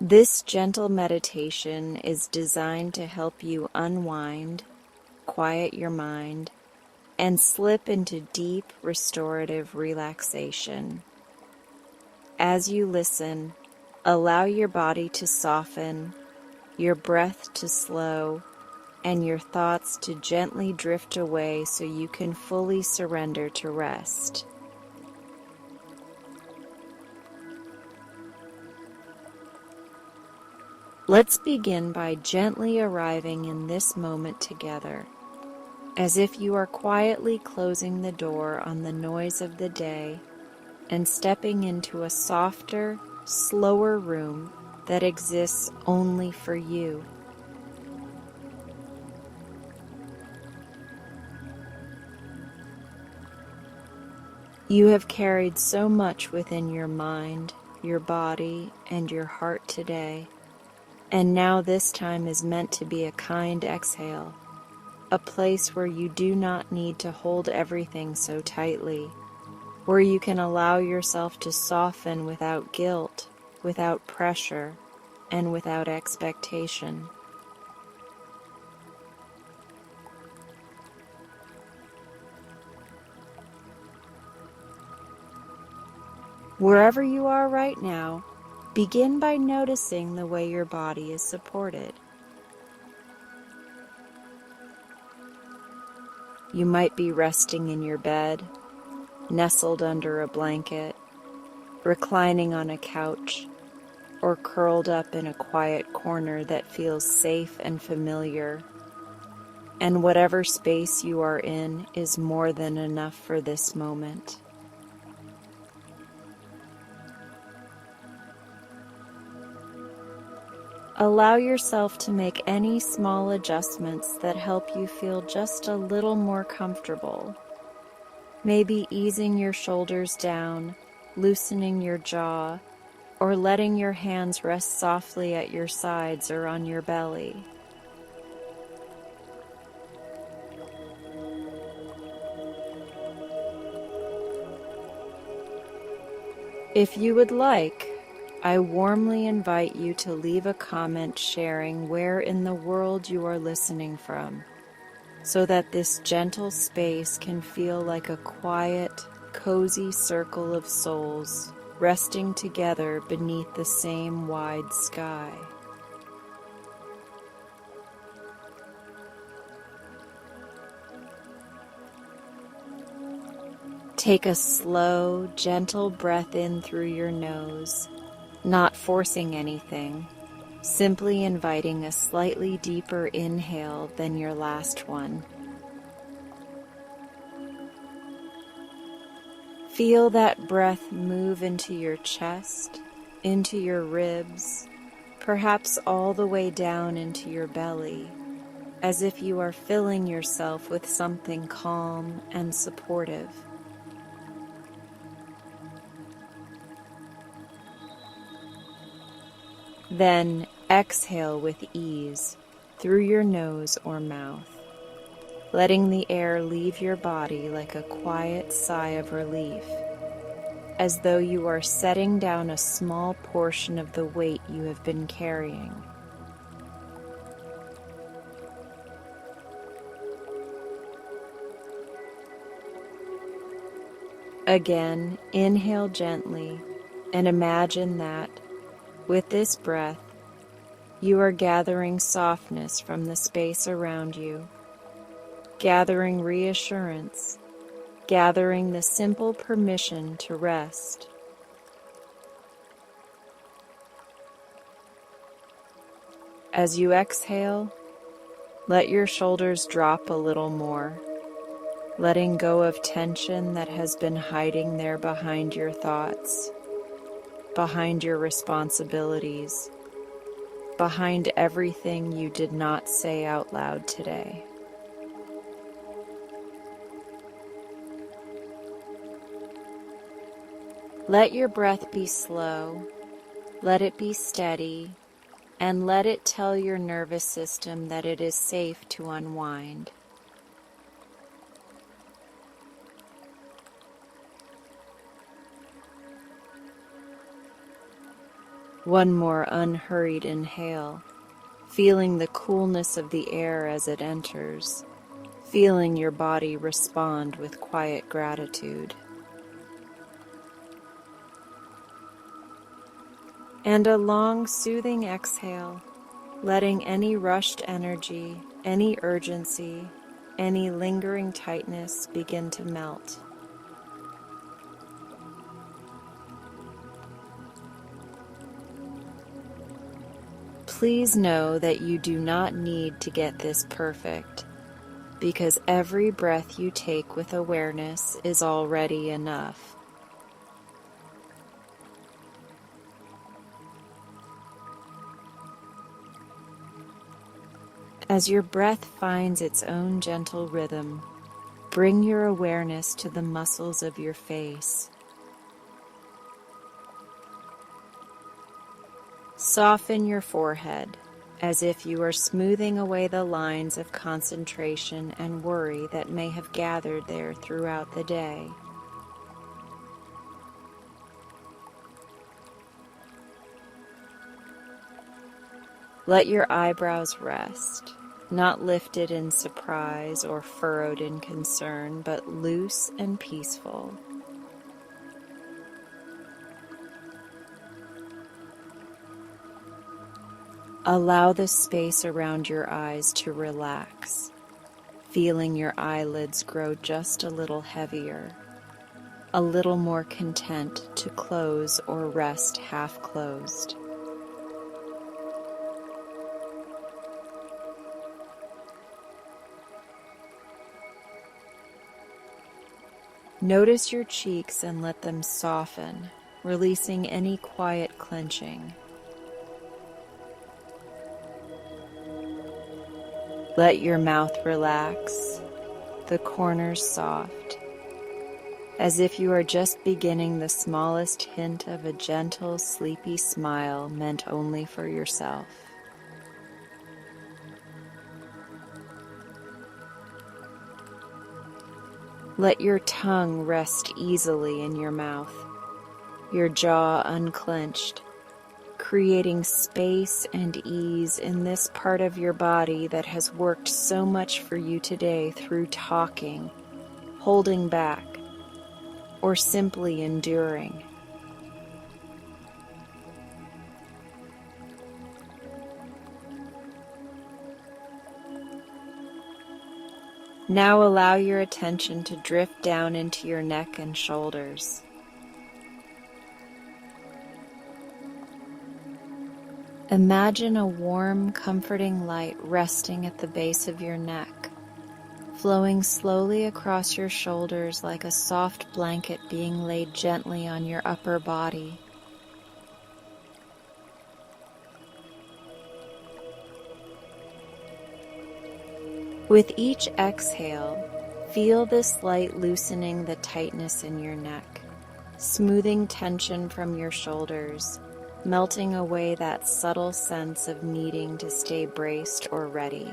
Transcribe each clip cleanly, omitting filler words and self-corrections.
This gentle meditation is designed to help you unwind, quiet your mind, and slip into deep restorative relaxation. As you listen, allow your body to soften, your breath to slow, and your thoughts to gently drift away so you can fully surrender to rest. Let's begin by gently arriving in this moment together, as if you are quietly closing the door on the noise of the day and stepping into a softer, slower room that exists only for you. You have carried so much within your mind, your body, and your heart today, and now this time is meant to be a kind exhale, a place where you do not need to hold everything so tightly, where you can allow yourself to soften without guilt, without pressure, and without expectation. Wherever you are right now, begin by noticing the way your body is supported. You might be resting in your bed, nestled under a blanket, reclining on a couch, or curled up in a quiet corner that feels safe and familiar. And whatever space you are in is more than enough for this moment. Allow yourself to make any small adjustments that help you feel just a little more comfortable. Maybe easing your shoulders down, loosening your jaw, or letting your hands rest softly at your sides or on your belly. If you would like, I warmly invite you to leave a comment sharing where in the world you are listening from, so that this gentle space can feel like a quiet, cozy circle of souls resting together beneath the same wide sky. Take a slow, gentle breath in through your nose, not forcing anything, simply inviting a slightly deeper inhale than your last one. Feel that breath move into your chest, into your ribs, perhaps all the way down into your belly, as if you are filling yourself with something calm and supportive. Then exhale with ease through your nose or mouth, letting the air leave your body like a quiet sigh of relief, as though you are setting down a small portion of the weight you have been carrying. Again, inhale gently and imagine that, with this breath, you are gathering softness from the space around you, gathering reassurance, gathering the simple permission to rest. As you exhale, let your shoulders drop a little more, letting go of tension that has been hiding there behind your thoughts, behind your responsibilities, behind everything you did not say out loud today. Let your breath be slow, let it be steady, and let it tell your nervous system that it is safe to unwind. One more unhurried inhale, feeling the coolness of the air as it enters, feeling your body respond with quiet gratitude. And a long, soothing exhale, letting any rushed energy, any urgency, any lingering tightness begin to melt. Please know that you do not need to get this perfect, because every breath you take with awareness is already enough. As your breath finds its own gentle rhythm, bring your awareness to the muscles of your face. Soften your forehead, as if you are smoothing away the lines of concentration and worry that may have gathered there throughout the day. Let your eyebrows rest, not lifted in surprise or furrowed in concern, but loose and peaceful. Allow the space around your eyes to relax, feeling your eyelids grow just a little heavier, a little more content to close or rest half closed. Notice your cheeks and let them soften, releasing any quiet clenching. Let your mouth relax, the corners soft, as if you are just beginning the smallest hint of a gentle, sleepy smile meant only for yourself. Let your tongue rest easily in your mouth, your jaw unclenched, creating space and ease in this part of your body that has worked so much for you today through talking, holding back, or simply enduring. Now allow your attention to drift down into your neck and shoulders. Imagine a warm, comforting light resting at the base of your neck, flowing slowly across your shoulders like a soft blanket being laid gently on your upper body. With each exhale, feel this light loosening the tightness in your neck, smoothing tension from your shoulders, melting away that subtle sense of needing to stay braced or ready.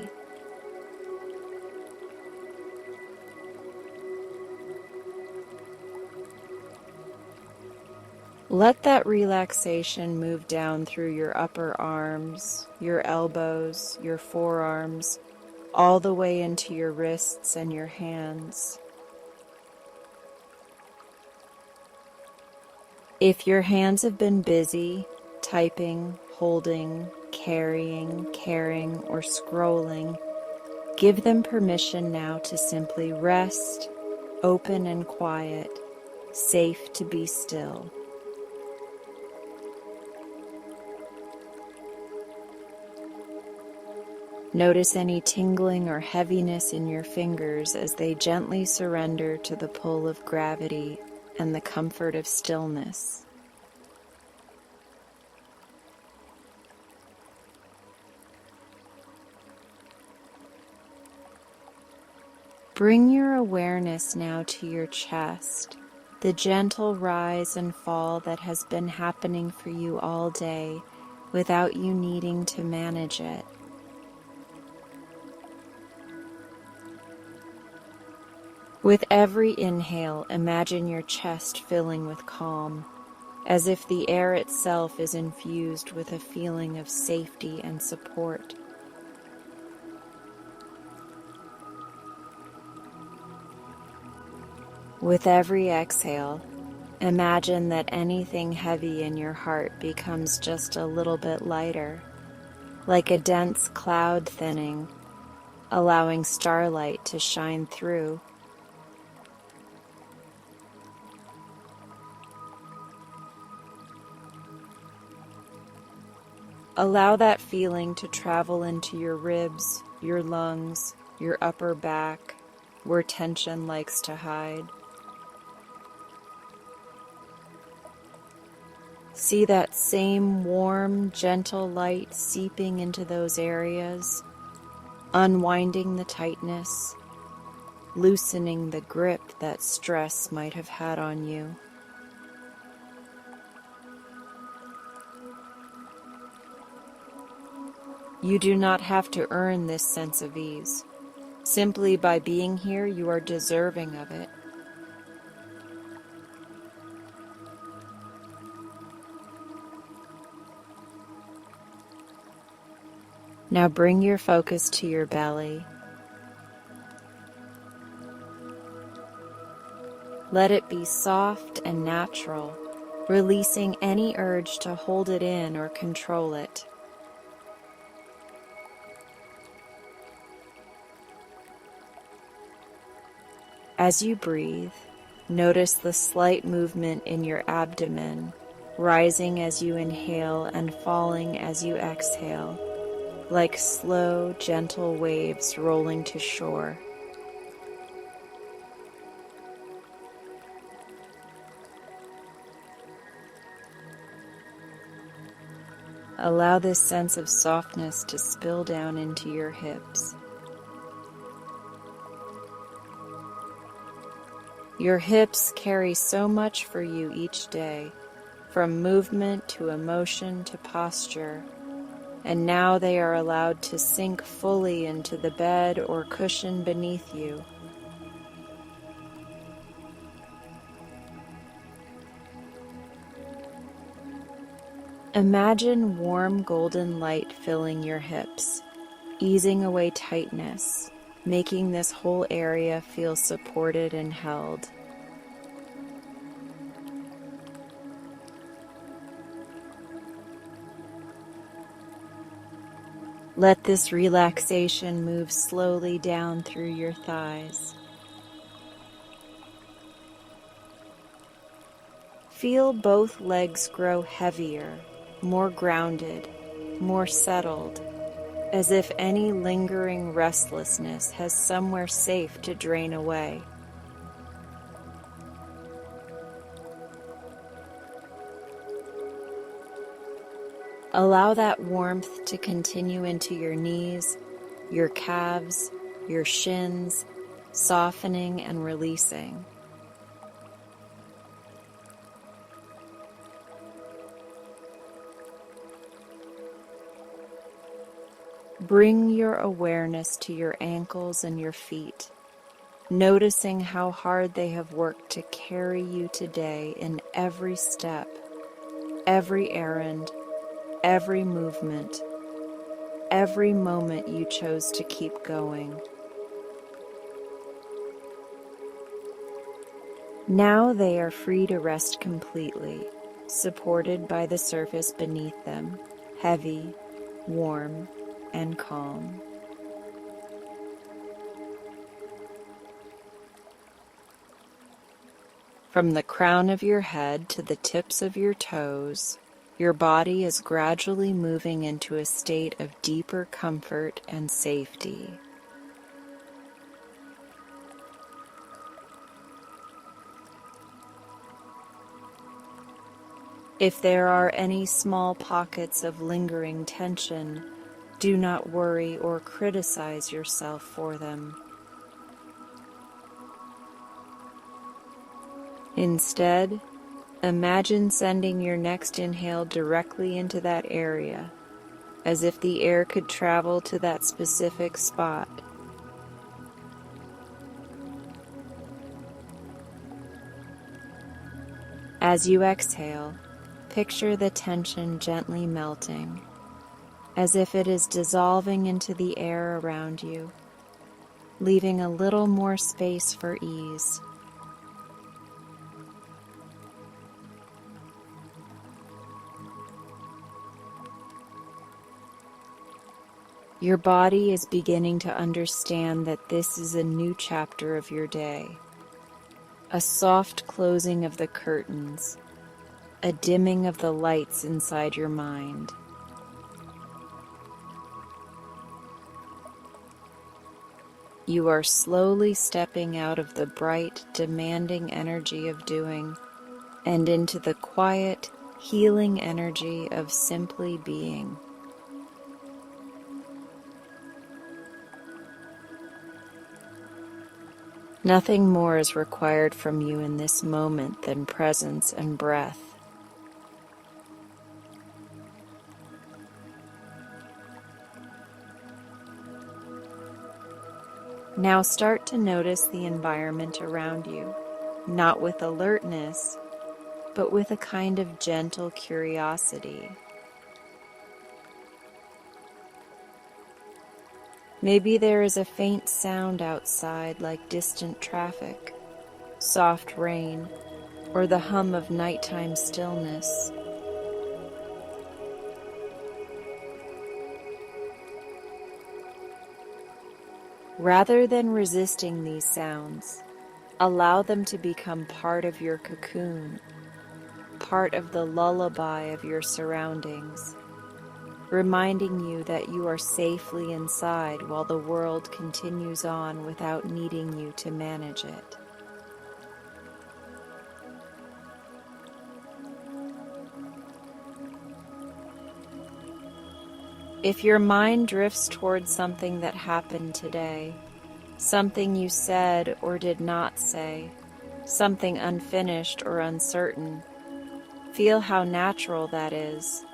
Let that relaxation move down through your upper arms, your elbows, your forearms, all the way into your wrists and your hands. If your hands have been busy, typing, holding, carrying, caring, or scrolling, give them permission now to simply rest, open and quiet, safe to be still. Notice any tingling or heaviness in your fingers as they gently surrender to the pull of gravity and the comfort of stillness. Bring your awareness now to your chest, the gentle rise and fall that has been happening for you all day without you needing to manage it. With every inhale, imagine your chest filling with calm, as if the air itself is infused with a feeling of safety and support. With every exhale, imagine that anything heavy in your heart becomes just a little bit lighter, like a dense cloud thinning, allowing starlight to shine through. Allow that feeling to travel into your ribs, your lungs, your upper back, where tension likes to hide. See that same warm, gentle light seeping into those areas, unwinding the tightness, loosening the grip that stress might have had on you. You do not have to earn this sense of ease. Simply by being here, you are deserving of it. Now bring your focus to your belly. Let it be soft and natural, releasing any urge to hold it in or control it. As you breathe, notice the slight movement in your abdomen, rising as you inhale and falling as you exhale, like slow, gentle waves rolling to shore. Allow this sense of softness to spill down into your hips. Your hips carry so much for you each day, from movement to emotion to posture, and now they are allowed to sink fully into the bed or cushion beneath you. Imagine warm golden light filling your hips, easing away tightness, making this whole area feel supported and held. Let this relaxation move slowly down through your thighs. Feel both legs grow heavier, more grounded, more settled, as if any lingering restlessness has somewhere safe to drain away. Allow that warmth to continue into your knees, your calves, your shins, softening and releasing. Bring your awareness to your ankles and your feet, noticing how hard they have worked to carry you today in every step, every errand, every movement, every moment you chose to keep going. Now they are free to rest completely, supported by the surface beneath them, heavy, warm, and calm. From the crown of your head to the tips of your toes, your body is gradually moving into a state of deeper comfort and safety. If there are any small pockets of lingering tension, do not worry or criticize yourself for them. Instead, imagine sending your next inhale directly into that area, as if the air could travel to that specific spot. As you exhale, picture the tension gently melting, as if it is dissolving into the air around you, leaving a little more space for ease. Your body is beginning to understand that this is a new chapter of your day, a soft closing of the curtains, a dimming of the lights inside your mind. You are slowly stepping out of the bright, demanding energy of doing and into the quiet, healing energy of simply being. Nothing more is required from you in this moment than presence and breath. Now start to notice the environment around you, not with alertness, but with a kind of gentle curiosity. Maybe there is a faint sound outside like distant traffic, soft rain, or the hum of nighttime stillness. Rather than resisting these sounds, allow them to become part of your cocoon, part of the lullaby of your surroundings, reminding you that you are safely inside while the world continues on without needing you to manage it. If your mind drifts towards something that happened today, something you said or did not say, something unfinished or uncertain, feel how natural that is,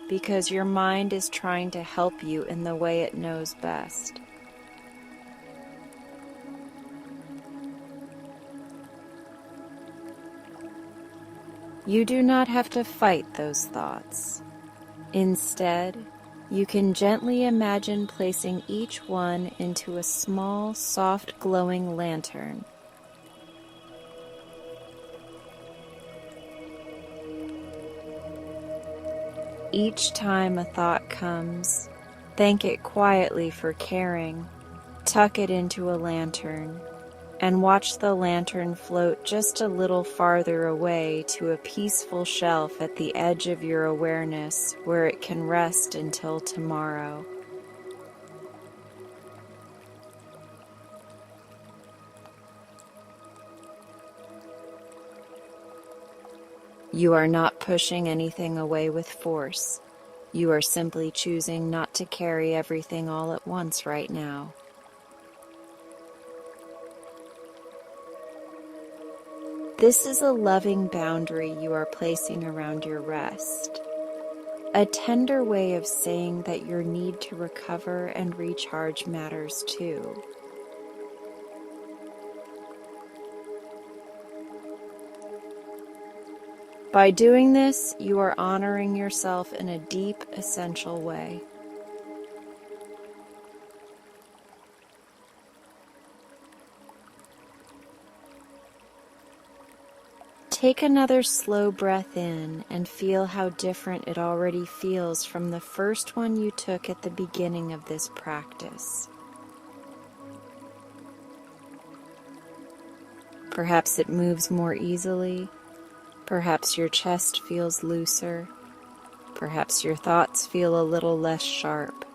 because your mind is trying to help you in the way it knows best. You do not have to fight those thoughts. Instead, you can gently imagine placing each one into a small, soft, glowing lantern. Each time a thought comes, thank it quietly for caring, tuck it into a lantern, and watch the lantern float just a little farther away to a peaceful shelf at the edge of your awareness where it can rest until tomorrow. You are not pushing anything away with force. You are simply choosing not to carry everything all at once right now. This is a loving boundary you are placing around your rest, a tender way of saying that your need to recover and recharge matters too. By doing this, you are honoring yourself in a deep, essential way. Take another slow breath in and feel how different it already feels from the first one you took at the beginning of this practice. Perhaps it moves more easily. Perhaps your chest feels looser. Perhaps your thoughts feel a little less sharp.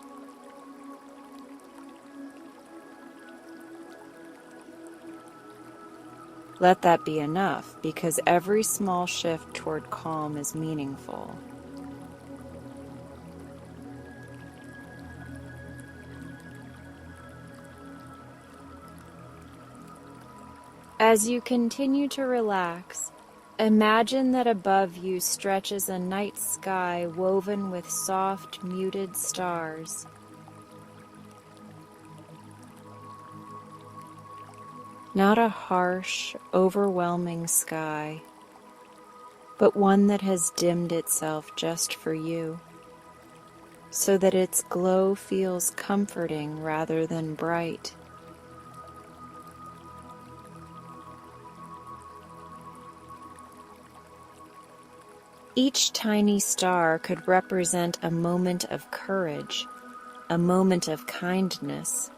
Let that be enough, because every small shift toward calm is meaningful. As you continue to relax, imagine that above you stretches a night sky woven with soft, muted stars. Not a harsh, overwhelming sky, but one that has dimmed itself just for you, so that its glow feels comforting rather than bright. Each tiny star could represent a moment of courage, a moment of kindness,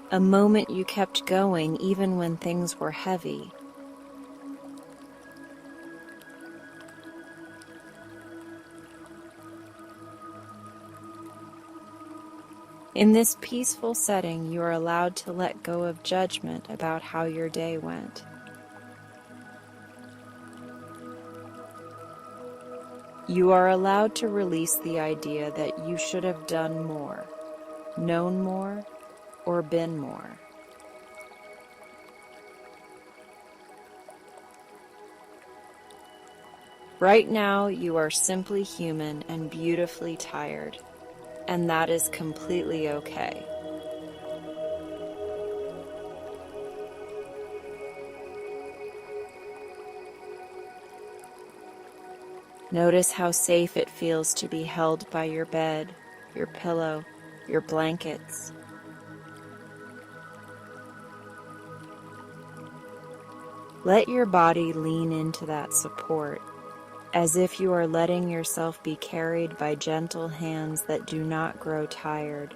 a moment you kept going even when things were heavy. In this peaceful setting, you are allowed to let go of judgment about how your day went. You are allowed to release the idea that you should have done more, known more, or been more. Right now, you are simply human and beautifully tired, and that is completely okay. Notice how safe it feels to be held by your bed, your pillow, your blankets. Let your body lean into that support, as if you are letting yourself be carried by gentle hands that do not grow tired.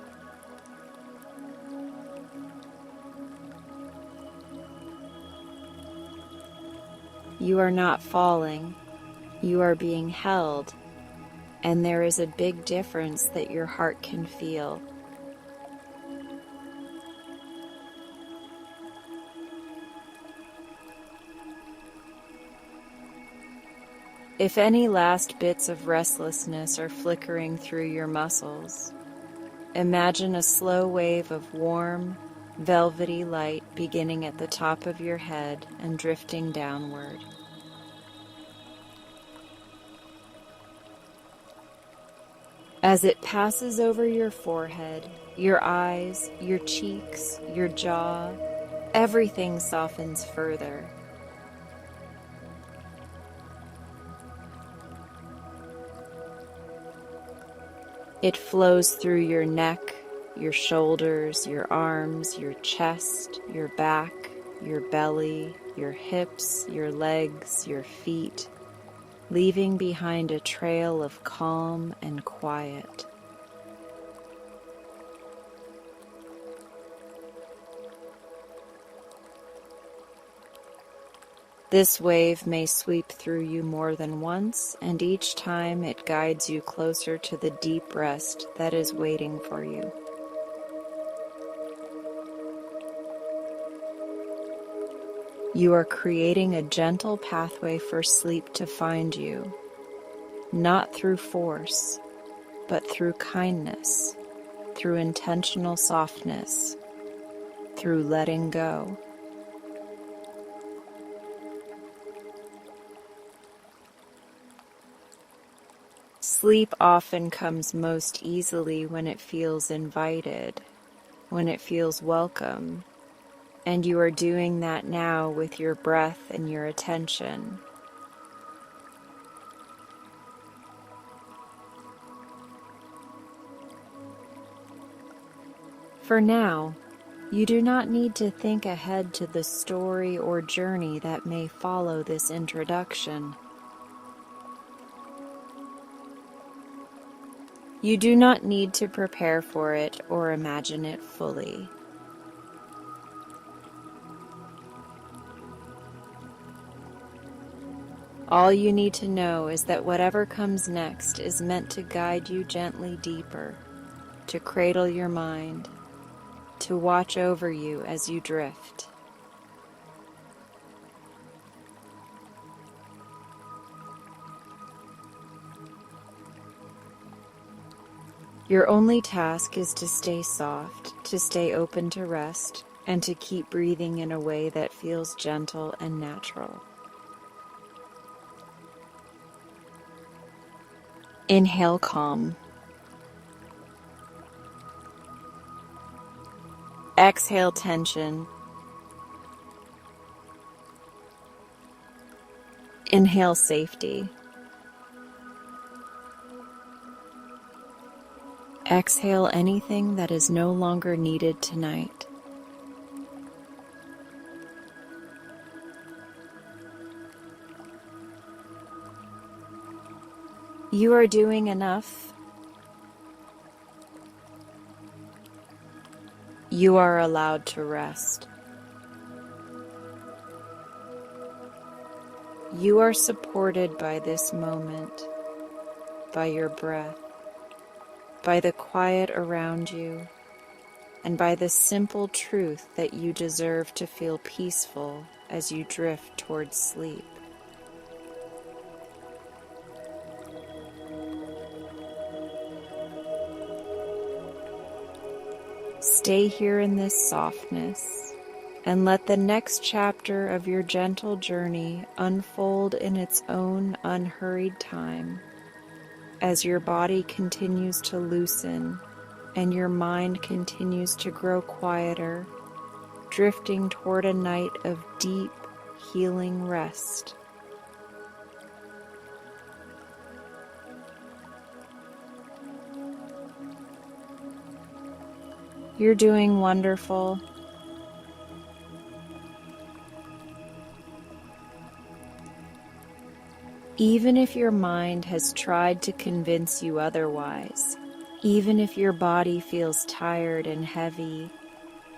You are not falling, you are being held, and there is a big difference that your heart can feel. If any last bits of restlessness are flickering through your muscles, imagine a slow wave of warm, velvety light beginning at the top of your head and drifting downward. As it passes over your forehead, your eyes, your cheeks, your jaw, everything softens further. It flows through your neck, your shoulders, your arms, your chest, your back, your belly, your hips, your legs, your feet, leaving behind a trail of calm and quiet. This wave may sweep through you more than once, and each time it guides you closer to the deep rest that is waiting for you. You are creating a gentle pathway for sleep to find you, not through force, but through kindness, through intentional softness, through letting go. Sleep often comes most easily when it feels invited, when it feels welcome, and you are doing that now with your breath and your attention. For now, you do not need to think ahead to the story or journey that may follow this introduction. You do not need to prepare for it or imagine it fully. All you need to know is that whatever comes next is meant to guide you gently deeper, to cradle your mind, to watch over you as you drift. Your only task is to stay soft, to stay open to rest, and to keep breathing in a way that feels gentle and natural. Inhale calm. Exhale tension. Inhale safety. Exhale anything that is no longer needed tonight. You are doing enough. You are allowed to rest. You are supported by this moment, by your breath, by the quiet around you, and by the simple truth that you deserve to feel peaceful as you drift towards sleep. Stay here in this softness and let the next chapter of your gentle journey unfold in its own unhurried time as your body continues to loosen and your mind continues to grow quieter, drifting toward a night of deep, healing rest. You're doing wonderful. Even if your mind has tried to convince you otherwise, even if your body feels tired and heavy,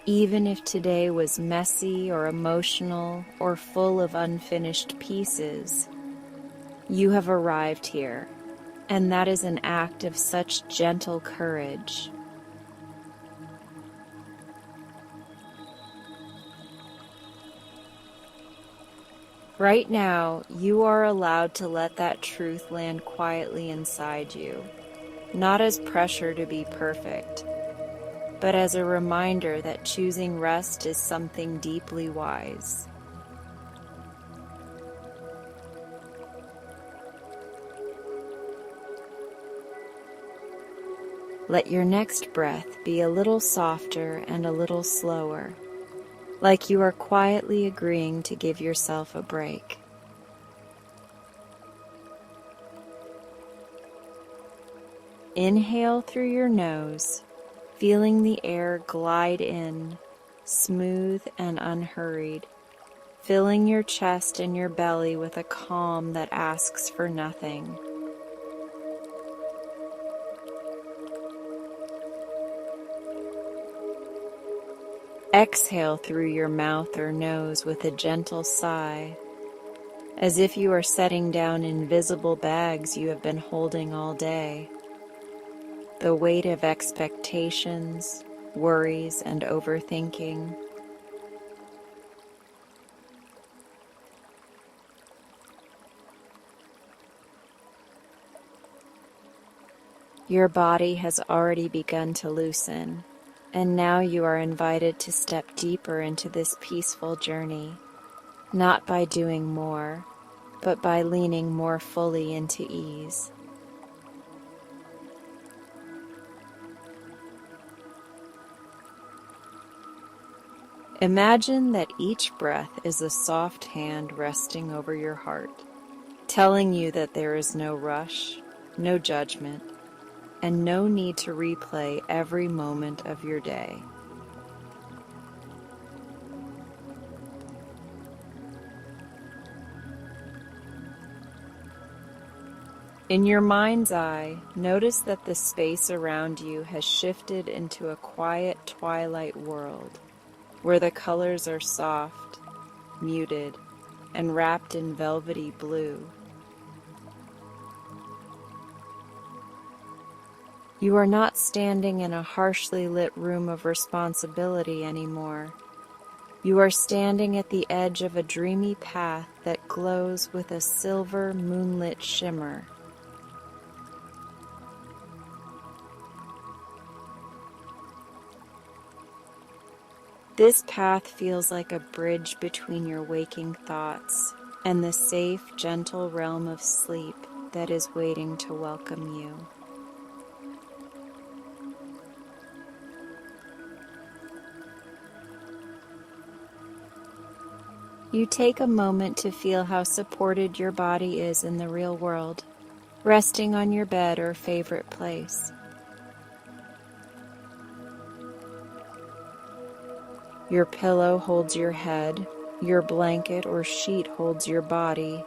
even if today was messy or emotional or full of unfinished pieces, you have arrived here, and that is an act of such gentle courage. Right now, you are allowed to let that truth land quietly inside you, not as pressure to be perfect, but as a reminder that choosing rest is something deeply wise. Let your next breath be a little softer and a little slower, like you are quietly agreeing to give yourself a break. Inhale through your nose, feeling the air glide in, smooth and unhurried, filling your chest and your belly with a calm that asks for nothing. Exhale through your mouth or nose with a gentle sigh, as if you are setting down invisible bags you have been holding all day. The weight of expectations, worries, and overthinking. Your body has already begun to loosen, and now you are invited to step deeper into this peaceful journey, not by doing more, but by leaning more fully into ease. Imagine that each breath is a soft hand resting over your heart, telling you that there is no rush, no judgment, and no need to replay every moment of your day. In your mind's eye, notice that the space around you has shifted into a quiet twilight world, where the colors are soft, muted, and wrapped in velvety blue. You are not standing in a harshly lit room of responsibility anymore. You are standing at the edge of a dreamy path that glows with a silver moonlit shimmer. This path feels like a bridge between your waking thoughts and the safe, gentle realm of sleep that is waiting to welcome you. You take a moment to feel how supported your body is in the real world, resting on your bed or favorite place. Your pillow holds your head, your blanket or sheet holds your body,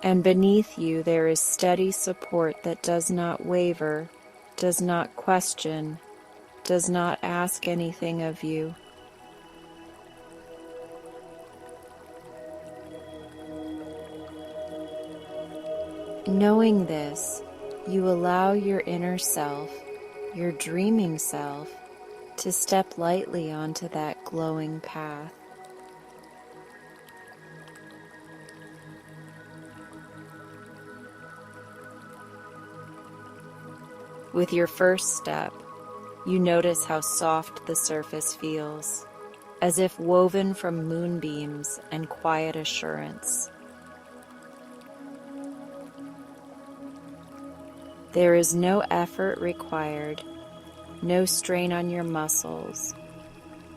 and beneath you there is steady support that does not waver, does not question, does not ask anything of you. Knowing this, you allow your inner self, your dreaming self, to step lightly onto that glowing path. With your first step, you notice how soft the surface feels, as if woven from moonbeams and quiet assurance. There is no effort required, no strain on your muscles,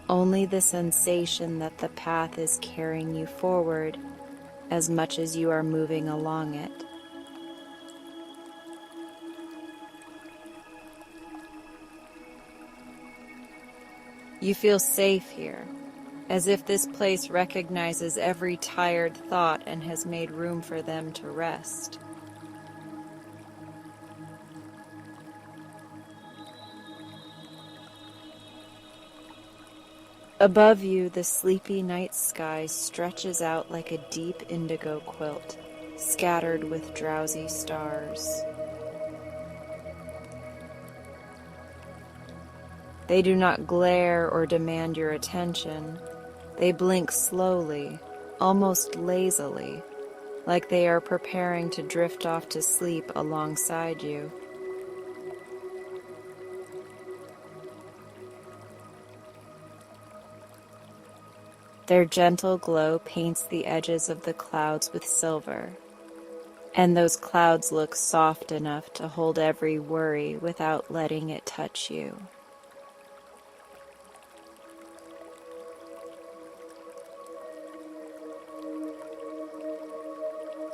only the sensation that the path is carrying you forward as much as you are moving along it. You feel safe here, as if this place recognizes every tired thought and has made room for them to rest. Above you, the sleepy night sky stretches out like a deep indigo quilt, scattered with drowsy stars. They do not glare or demand your attention. They blink slowly, almost lazily, like they are preparing to drift off to sleep alongside you. Their gentle glow paints the edges of the clouds with silver, and those clouds look soft enough to hold every worry without letting it touch you.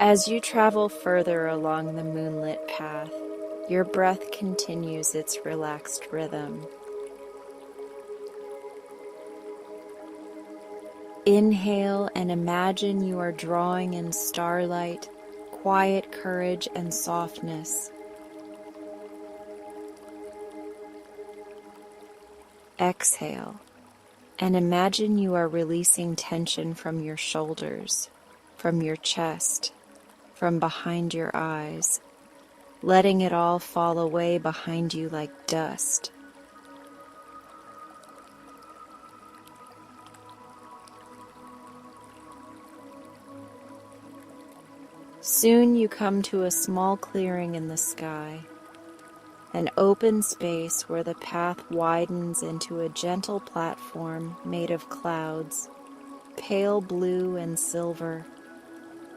As you travel further along the moonlit path, your breath continues its relaxed rhythm. Inhale and imagine you are drawing in starlight, quiet courage and softness. Exhale and imagine you are releasing tension from your shoulders, from your chest, from behind your eyes, letting it all fall away behind you like dust. Soon you come to a small clearing in the sky, an open space where the path widens into a gentle platform made of clouds, pale blue and silver,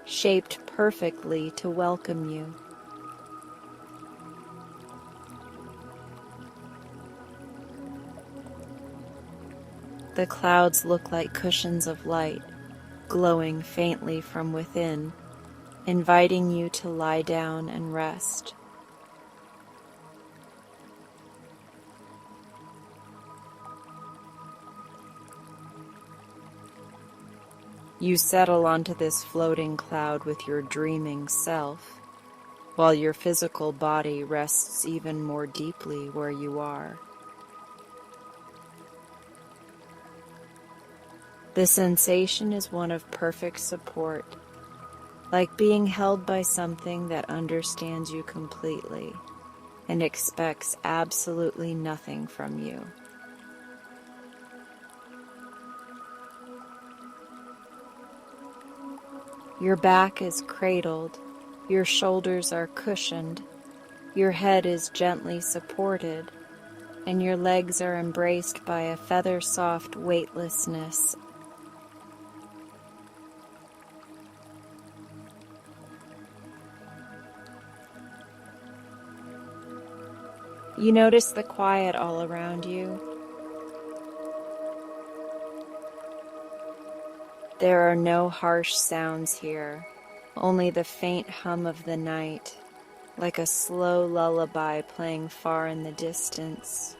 shaped perfectly to welcome you. The clouds look like cushions of light, glowing faintly from within, inviting you to lie down and rest. You settle onto this floating cloud with your dreaming self, while your physical body rests even more deeply where you are. The sensation is one of perfect support, like being held by something that understands you completely and expects absolutely nothing from you. Your back is cradled, your shoulders are cushioned, your head is gently supported, and your legs are embraced by a feather-soft weightlessness. You notice the quiet all around you. There are no harsh sounds here, only the faint hum of the night, like a slow lullaby playing far in the distance.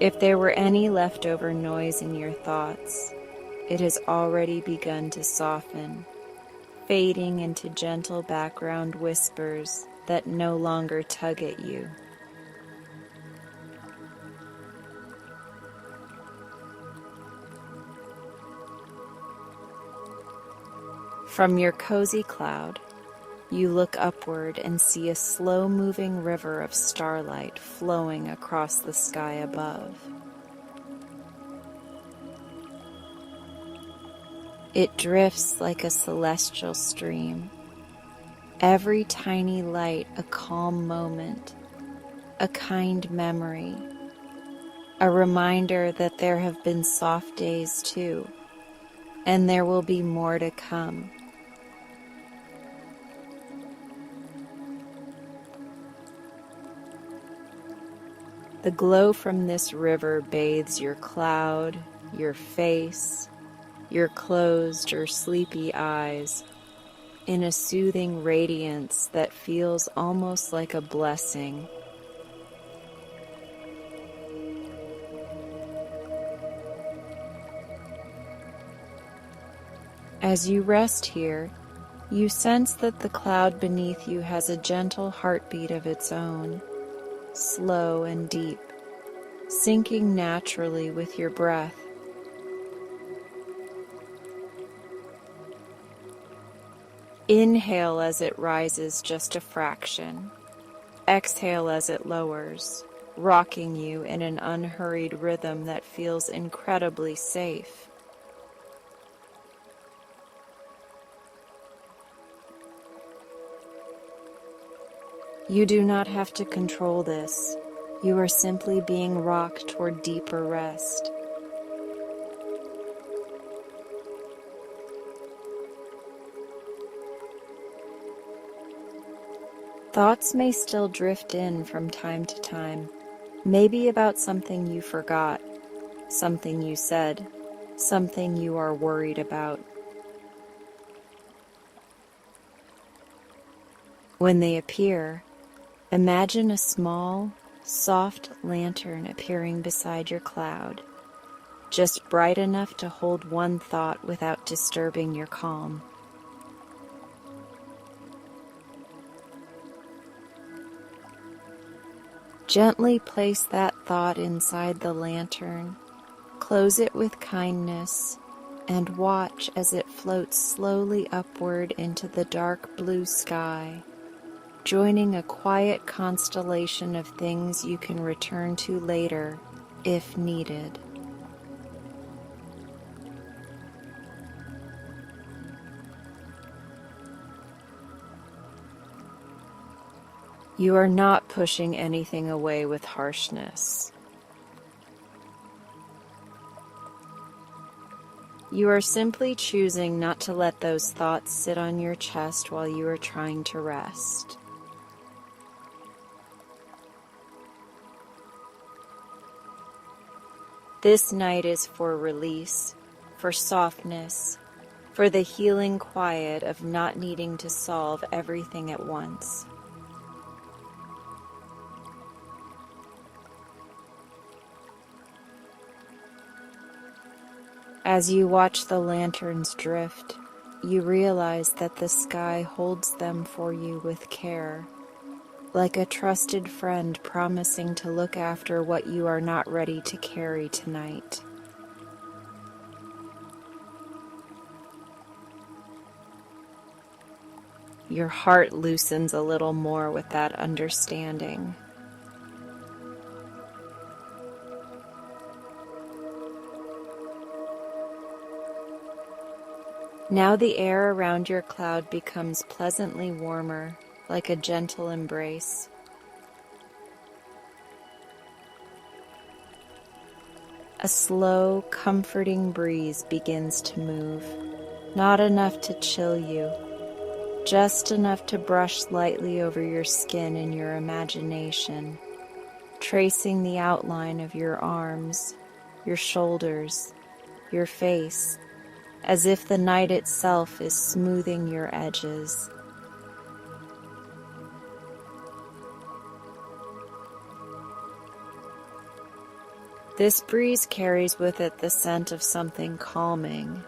If there were any leftover noise in your thoughts, it has already begun to soften, fading into gentle background whispers that no longer tug at you. From your cozy cloud, you look upward and see a slow-moving river of starlight flowing across the sky above. It drifts like a celestial stream, every tiny light a calm moment, a kind memory, a reminder that there have been soft days too, and there will be more to come. The glow from this river bathes your cloud, your face, your closed or sleepy eyes in a soothing radiance that feels almost like a blessing. As you rest here, you sense that the cloud beneath you has a gentle heartbeat of its own, slow and deep, syncing naturally with your breath. Inhale as it rises just a fraction. Exhale as it lowers, rocking you in an unhurried rhythm that feels incredibly safe. You do not have to control this. You are simply being rocked toward deeper rest. Thoughts may still drift in from time to time, maybe about something you forgot, something you said, something you are worried about. When they appear, imagine a small, soft lantern appearing beside your cloud, just bright enough to hold one thought without disturbing your calm. Gently place that thought inside the lantern, close it with kindness, and watch as it floats slowly upward into the dark blue sky, joining a quiet constellation of things you can return to later, if needed. You are not pushing anything away with harshness. You are simply choosing not to let those thoughts sit on your chest while you are trying to rest. This night is for release, for softness, for the healing quiet of not needing to solve everything at once. As you watch the lanterns drift, you realize that the sky holds them for you with care, like a trusted friend promising to look after what you are not ready to carry tonight. Your heart loosens a little more with that understanding. Now the air around your cloud becomes pleasantly warmer, like a gentle embrace. A slow, comforting breeze begins to move, not enough to chill you, just enough to brush lightly over your skin and your imagination, tracing the outline of your arms, your shoulders, your face, as if the night itself is smoothing your edges. This breeze carries with it the scent of something calming,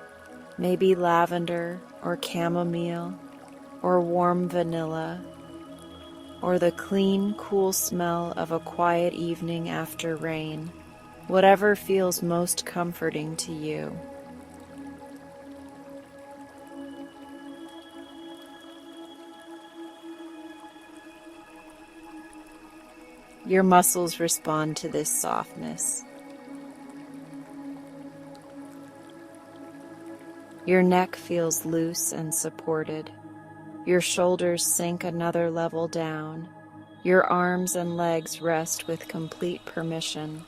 maybe lavender or chamomile or warm vanilla, or the clean, cool smell of a quiet evening after rain, whatever feels most comforting to you. Your muscles respond to this softness. Your neck feels loose and supported. Your shoulders sink another level down. Your arms and legs rest with complete permission.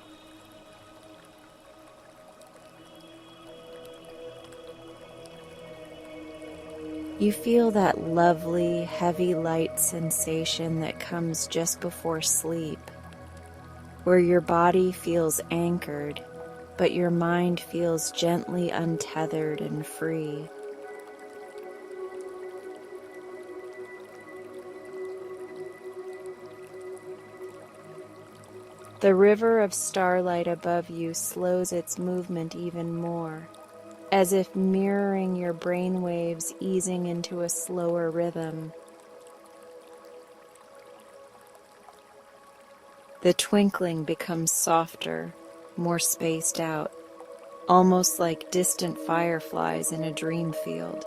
You feel that lovely, heavy light sensation that comes just before sleep, where your body feels anchored, but your mind feels gently untethered and free. The river of starlight above you slows its movement even more, as if mirroring your brain waves easing into a slower rhythm. The twinkling becomes softer, more spaced out, almost like distant fireflies in a dream field.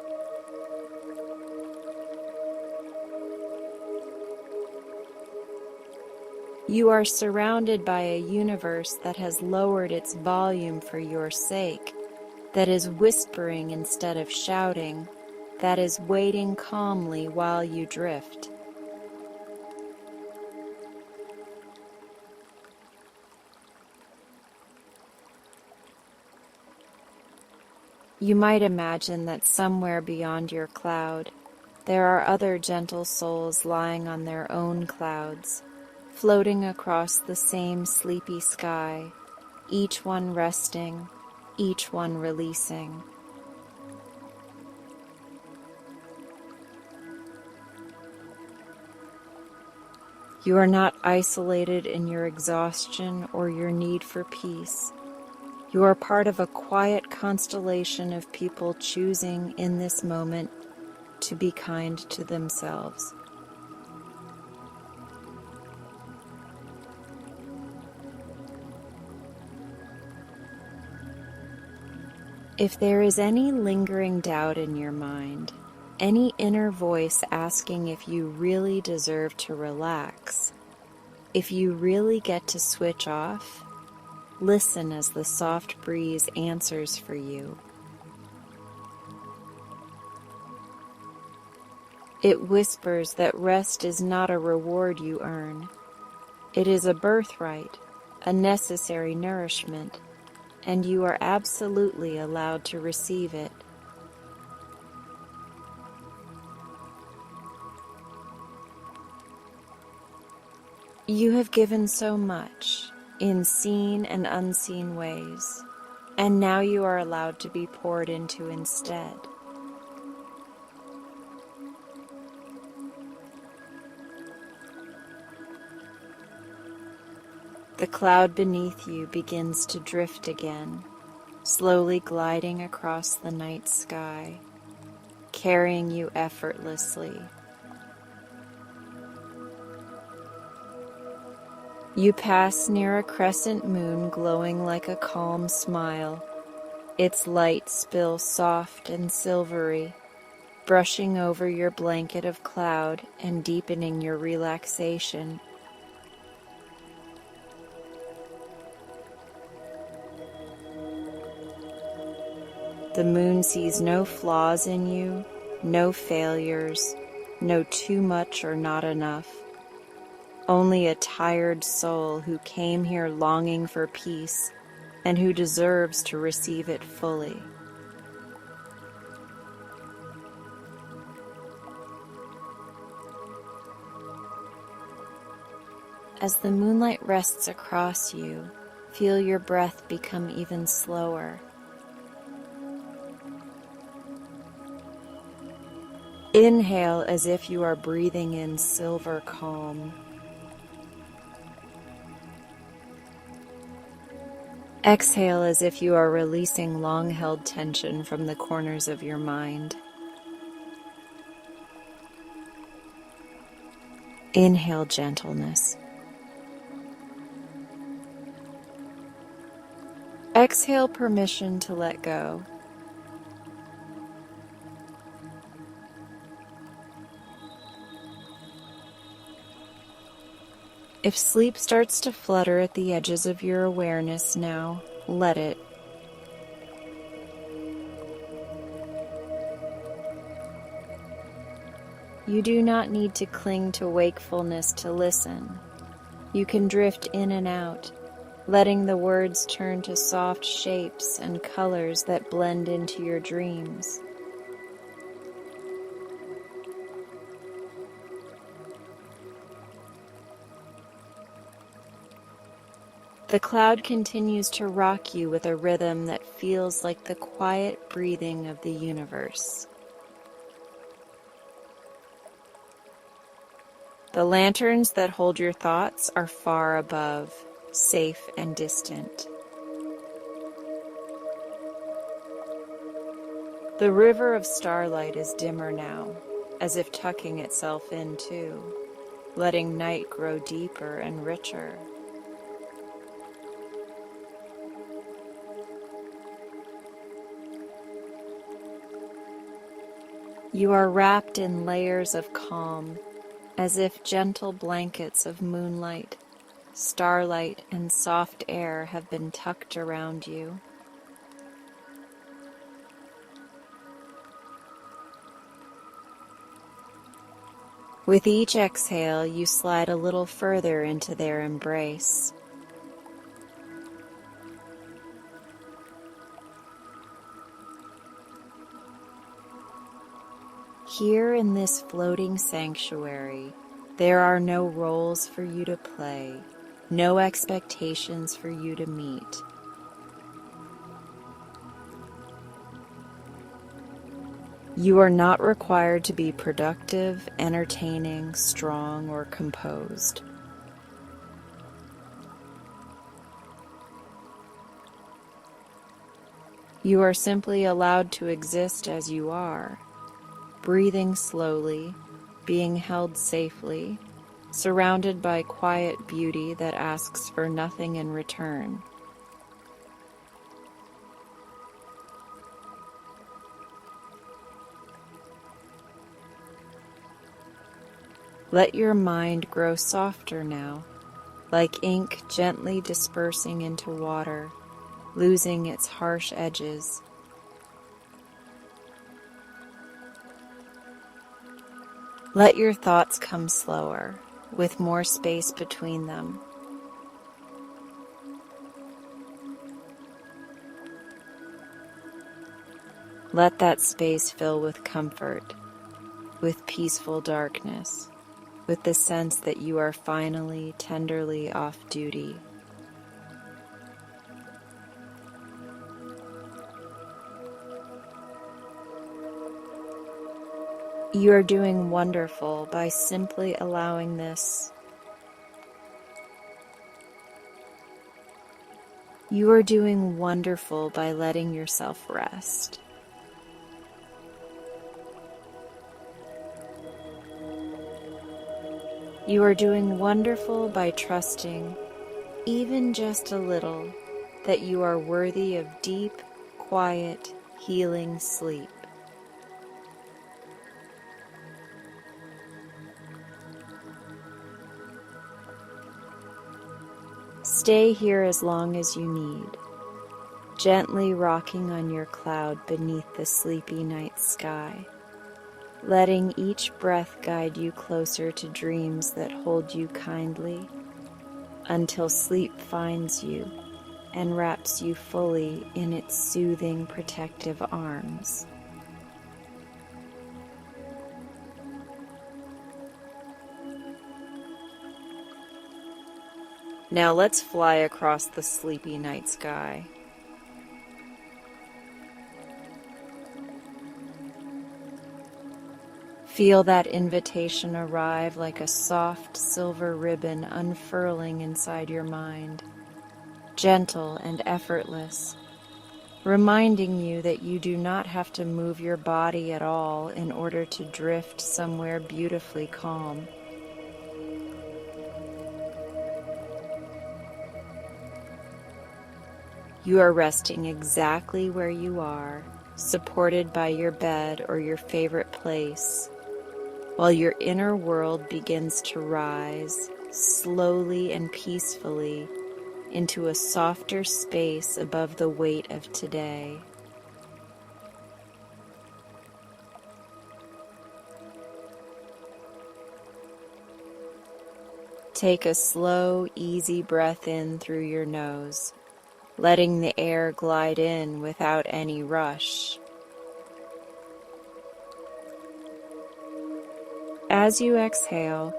You are surrounded by a universe that has lowered its volume for your sake, that is whispering instead of shouting, that is waiting calmly while you drift. You might imagine that somewhere beyond your cloud, there are other gentle souls lying on their own clouds, floating across the same sleepy sky, each one resting, each one releasing. You are not isolated in your exhaustion or your need for peace. You are part of a quiet constellation of people choosing in this moment to be kind to themselves. If there is any lingering doubt in your mind, any inner voice asking if you really deserve to relax, if you really get to switch off, listen as the soft breeze answers for you. It whispers that rest is not a reward you earn. It is a birthright, a necessary nourishment, and you are absolutely allowed to receive it. You have given so much, in seen and unseen ways, and now you are allowed to be poured into instead. The cloud beneath you begins to drift again, slowly gliding across the night sky, carrying you effortlessly. You pass near a crescent moon glowing like a calm smile. Its light spills soft and silvery, brushing over your blanket of cloud and deepening your relaxation. The moon sees no flaws in you, no failures, no too much or not enough. Only a tired soul who came here longing for peace and who deserves to receive it fully. As the moonlight rests across you, feel your breath become even slower. Inhale as if you are breathing in silver calm. Exhale as if you are releasing long-held tension from the corners of your mind. Inhale gentleness. Exhale permission to let go. If sleep starts to flutter at the edges of your awareness now, let it. You do not need to cling to wakefulness to listen. You can drift in and out, letting the words turn to soft shapes and colors that blend into your dreams. The cloud continues to rock you with a rhythm that feels like the quiet breathing of the universe. The lanterns that hold your thoughts are far above, safe and distant. The river of starlight is dimmer now, as if tucking itself in too, letting night grow deeper and richer. You are wrapped in layers of calm, as if gentle blankets of moonlight, starlight, and soft air have been tucked around you. With each exhale, you slide a little further into their embrace. Here in this floating sanctuary, there are no roles for you to play, no expectations for you to meet. You are not required to be productive, entertaining, strong, or composed. You are simply allowed to exist as you are, breathing slowly, being held safely, surrounded by quiet beauty that asks for nothing in return. Let your mind grow softer now, like ink gently dispersing into water, losing its harsh edges. Let your thoughts come slower, with more space between them. Let that space fill with comfort, with peaceful darkness, with the sense that you are finally, tenderly off duty. You are doing wonderful by simply allowing this. You are doing wonderful by letting yourself rest. You are doing wonderful by trusting, even just a little, that you are worthy of deep, quiet, healing sleep. Stay here as long as you need, gently rocking on your cloud beneath the sleepy night sky, letting each breath guide you closer to dreams that hold you kindly, until sleep finds you and wraps you fully in its soothing, protective arms. Now let's fly across the sleepy night sky. Feel that invitation arrive like a soft silver ribbon unfurling inside your mind, gentle and effortless, reminding you that you do not have to move your body at all in order to drift somewhere beautifully calm. You are resting exactly where you are, supported by your bed or your favorite place, while your inner world begins to rise slowly and peacefully into a softer space above the weight of today. Take a slow, easy breath in through your nose, letting the air glide in without any rush. As you exhale,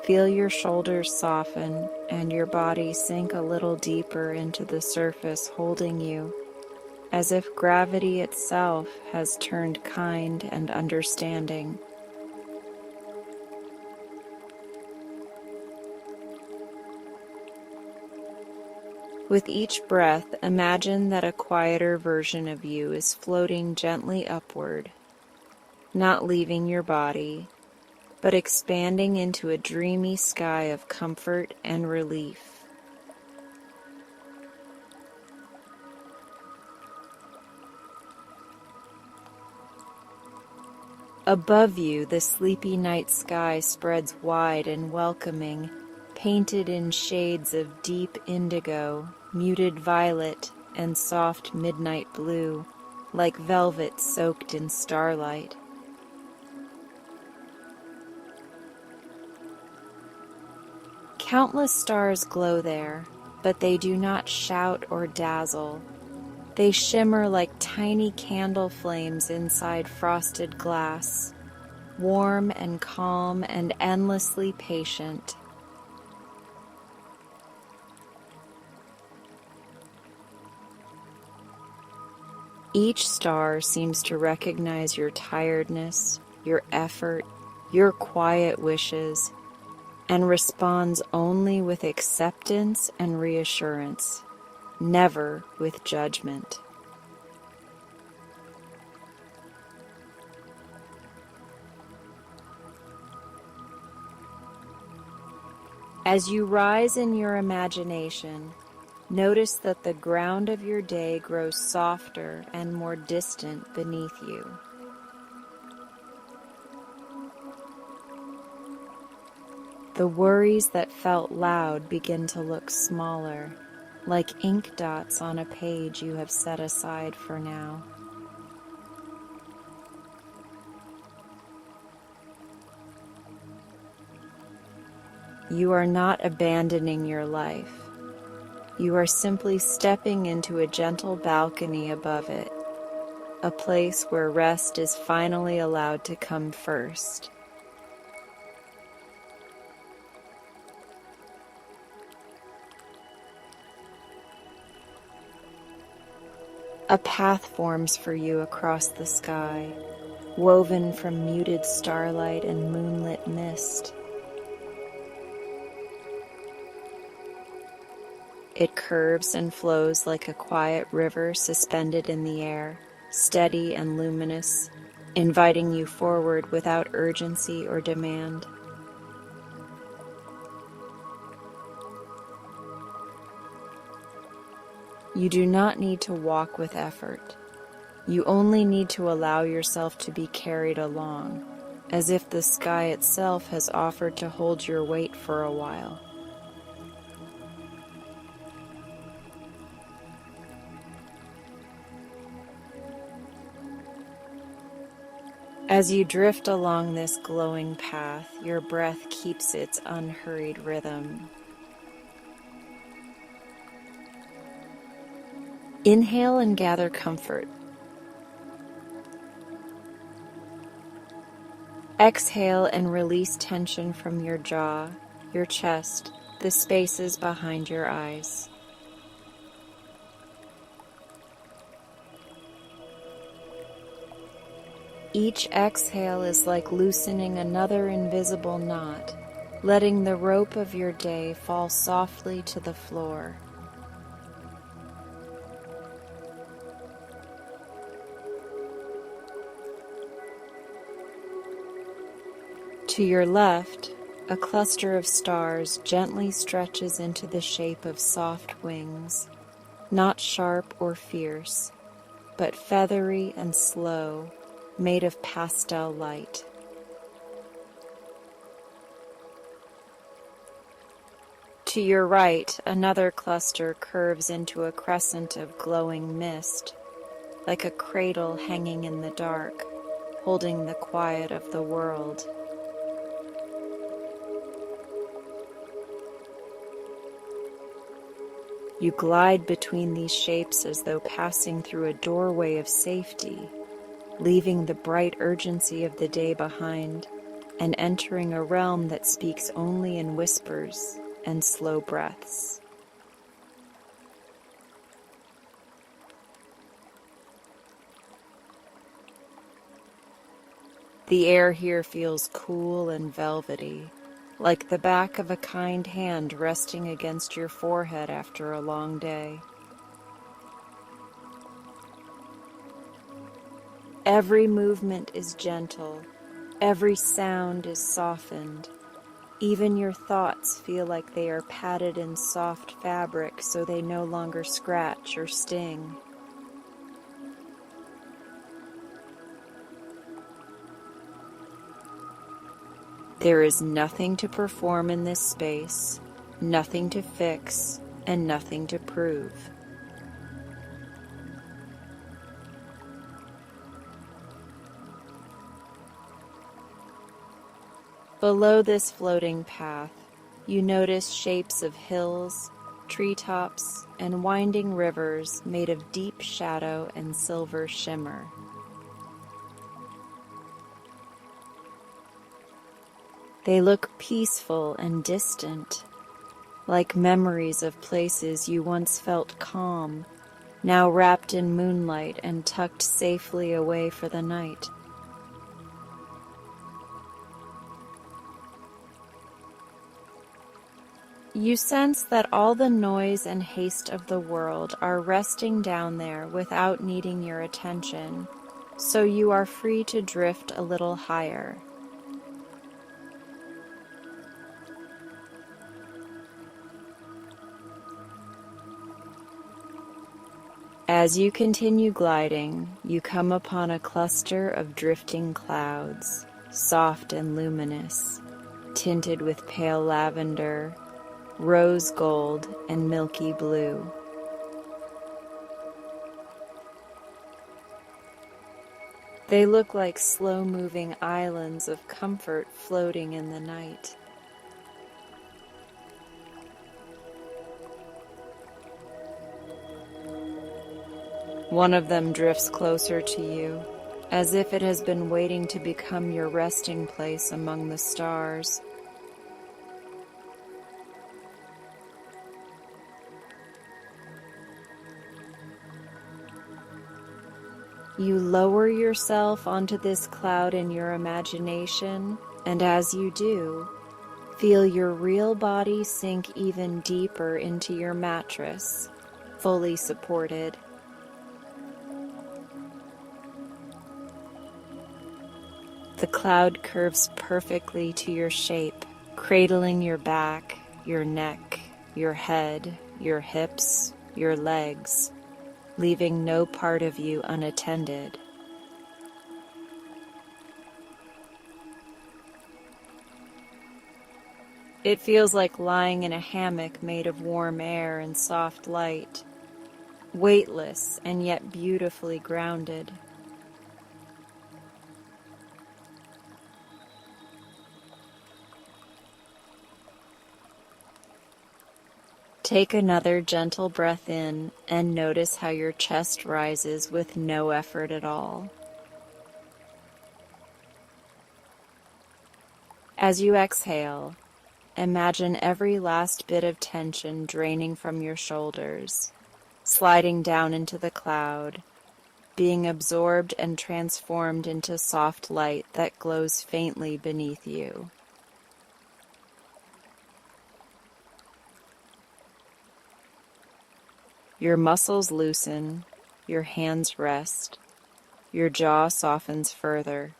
feel your shoulders soften and your body sink a little deeper into the surface holding you, as if gravity itself has turned kind and understanding. With each breath, imagine that a quieter version of you is floating gently upward, not leaving your body, but expanding into a dreamy sky of comfort and relief. Above you, the sleepy night sky spreads wide and welcoming, painted in shades of deep indigo, muted violet, and soft midnight blue, like velvet soaked in starlight. Countless stars glow there, but they do not shout or dazzle. They shimmer like tiny candle flames inside frosted glass, warm and calm and endlessly patient. Each star seems to recognize your tiredness, your effort, your quiet wishes, and responds only with acceptance and reassurance, never with judgment. As you rise in your imagination, notice that the ground of your day grows softer and more distant beneath you. The worries that felt loud begin to look smaller, like ink dots on a page you have set aside for now. You are not abandoning your life. You are simply stepping into a gentle balcony above it, a place where rest is finally allowed to come first. A path forms for you across the sky, woven from muted starlight and moonlit mist. It curves and flows like a quiet river suspended in the air, steady and luminous, inviting you forward without urgency or demand. You do not need to walk with effort. You only need to allow yourself to be carried along, as if the sky itself has offered to hold your weight for a while. As you drift along this glowing path, your breath keeps its unhurried rhythm. Inhale and gather comfort. Exhale and release tension from your jaw, your chest, the spaces behind your eyes. Each exhale is like loosening another invisible knot, letting the rope of your day fall softly to the floor. To your left, a cluster of stars gently stretches into the shape of soft wings, not sharp or fierce, but feathery and slow, made of pastel light. To your right, another cluster curves into a crescent of glowing mist, like a cradle hanging in the dark, holding the quiet of the world. You glide between these shapes as though passing through a doorway of safety, leaving the bright urgency of the day behind and entering a realm that speaks only in whispers and slow breaths. The air here feels cool and velvety, like the back of a kind hand resting against your forehead after a long day. Every movement is gentle, every sound is softened. Even your thoughts feel like they are padded in soft fabric so they no longer scratch or sting. There is nothing to perform in this space, nothing to fix, and nothing to prove. Below this floating path, you notice shapes of hills, treetops, and winding rivers made of deep shadow and silver shimmer. They look peaceful and distant, like memories of places you once felt calm, now wrapped in moonlight and tucked safely away for the night. You sense that all the noise and haste of the world are resting down there without needing your attention, so you are free to drift a little higher. As you continue gliding, you come upon a cluster of drifting clouds, soft and luminous, tinted with pale lavender, rose gold, and milky blue. They look like slow-moving islands of comfort floating in the night. One of them drifts closer to you, as if it has been waiting to become your resting place among the stars. You lower yourself onto this cloud in your imagination, and as you do, feel your real body sink even deeper into your mattress, fully supported. The cloud curves perfectly to your shape, cradling your back, your neck, your head, your hips, your legs, leaving no part of you unattended. It feels like lying in a hammock made of warm air and soft light, weightless and yet beautifully grounded. Take another gentle breath in and notice how your chest rises with no effort at all. As you exhale, imagine every last bit of tension draining from your shoulders, sliding down into the cloud, being absorbed and transformed into soft light that glows faintly beneath you. Your muscles loosen, your hands rest, your jaw softens further,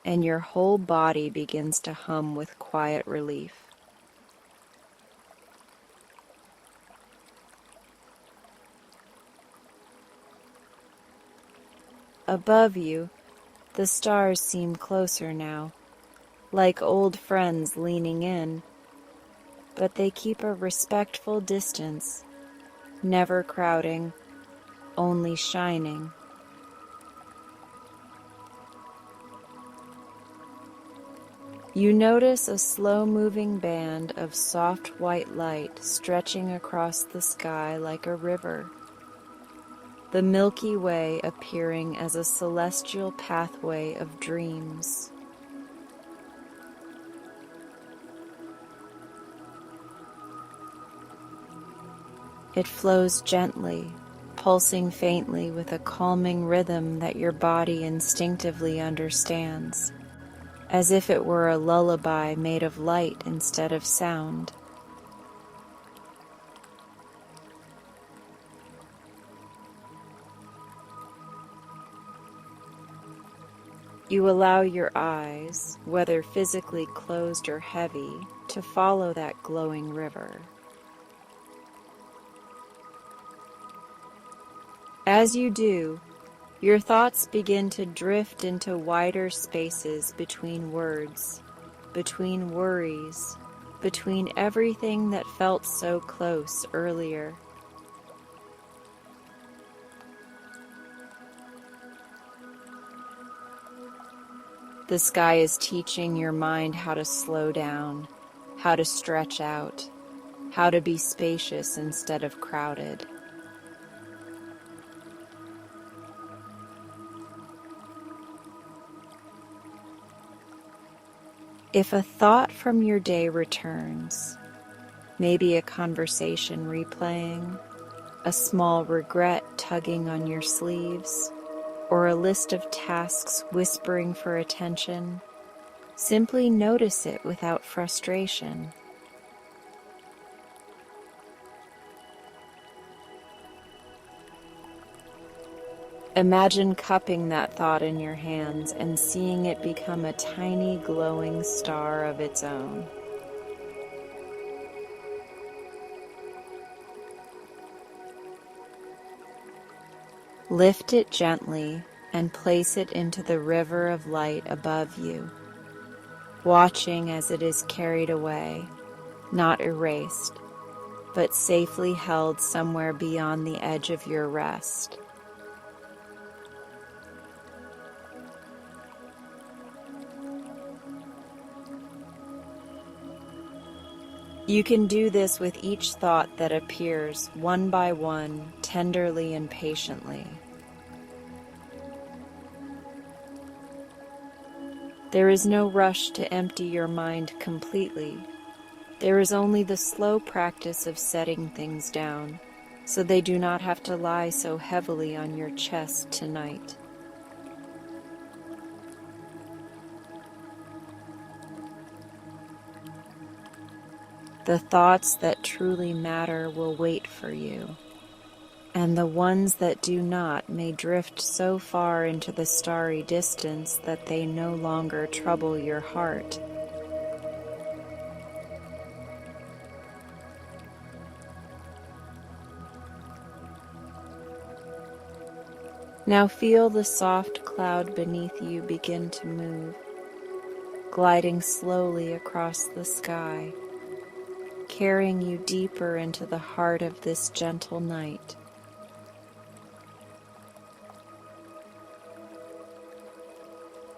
and your whole body begins to hum with quiet relief. Above you, the stars seem closer now, like old friends leaning in, but they keep a respectful distance, never crowding, only shining. You notice a slow-moving band of soft white light stretching across the sky like a river, the Milky Way appearing as a celestial pathway of dreams. It flows gently, pulsing faintly with a calming rhythm that your body instinctively understands, as if it were a lullaby made of light instead of sound. You allow your eyes, whether physically closed or heavy, to follow that glowing river. As you do, your thoughts begin to drift into wider spaces between words, between worries, between everything that felt so close earlier. The sky is teaching your mind how to slow down, how to stretch out, how to be spacious instead of crowded. If a thought from your day returns, maybe a conversation replaying, a small regret tugging on your sleeves, or a list of tasks whispering for attention, simply notice it without frustration. Imagine cupping that thought in your hands and seeing it become a tiny glowing star of its own. Lift it gently and place it into the river of light above you, watching as it is carried away, not erased, but safely held somewhere beyond the edge of your rest. You can do this with each thought that appears, one by one, tenderly and patiently. There is no rush to empty your mind completely. There is only the slow practice of setting things down, so they do not have to lie so heavily on your chest tonight. The thoughts that truly matter will wait for you, and the ones that do not may drift so far into the starry distance that they no longer trouble your heart. Now feel the soft cloud beneath you begin to move, gliding slowly across the sky, carrying you deeper into the heart of this gentle night.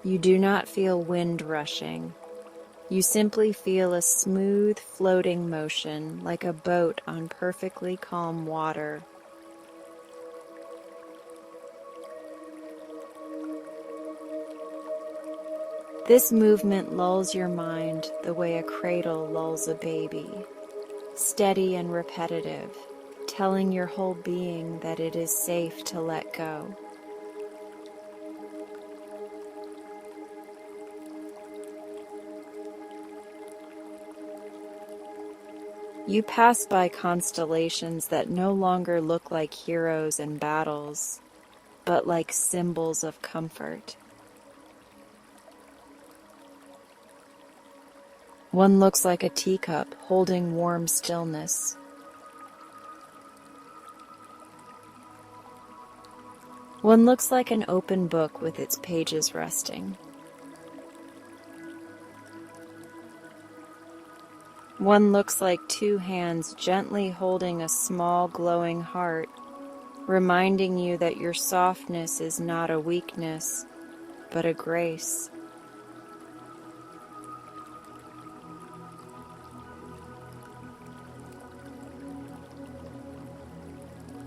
You do not feel wind rushing. You simply feel a smooth, floating motion like a boat on perfectly calm water. This movement lulls your mind the way a cradle lulls a baby, steady and repetitive, telling your whole being that it is safe to let go. You pass by constellations that no longer look like heroes and battles, but like symbols of comfort. One looks like a teacup holding warm stillness. One looks like an open book with its pages resting. One looks like two hands gently holding a small glowing heart, reminding you that your softness is not a weakness, but a grace.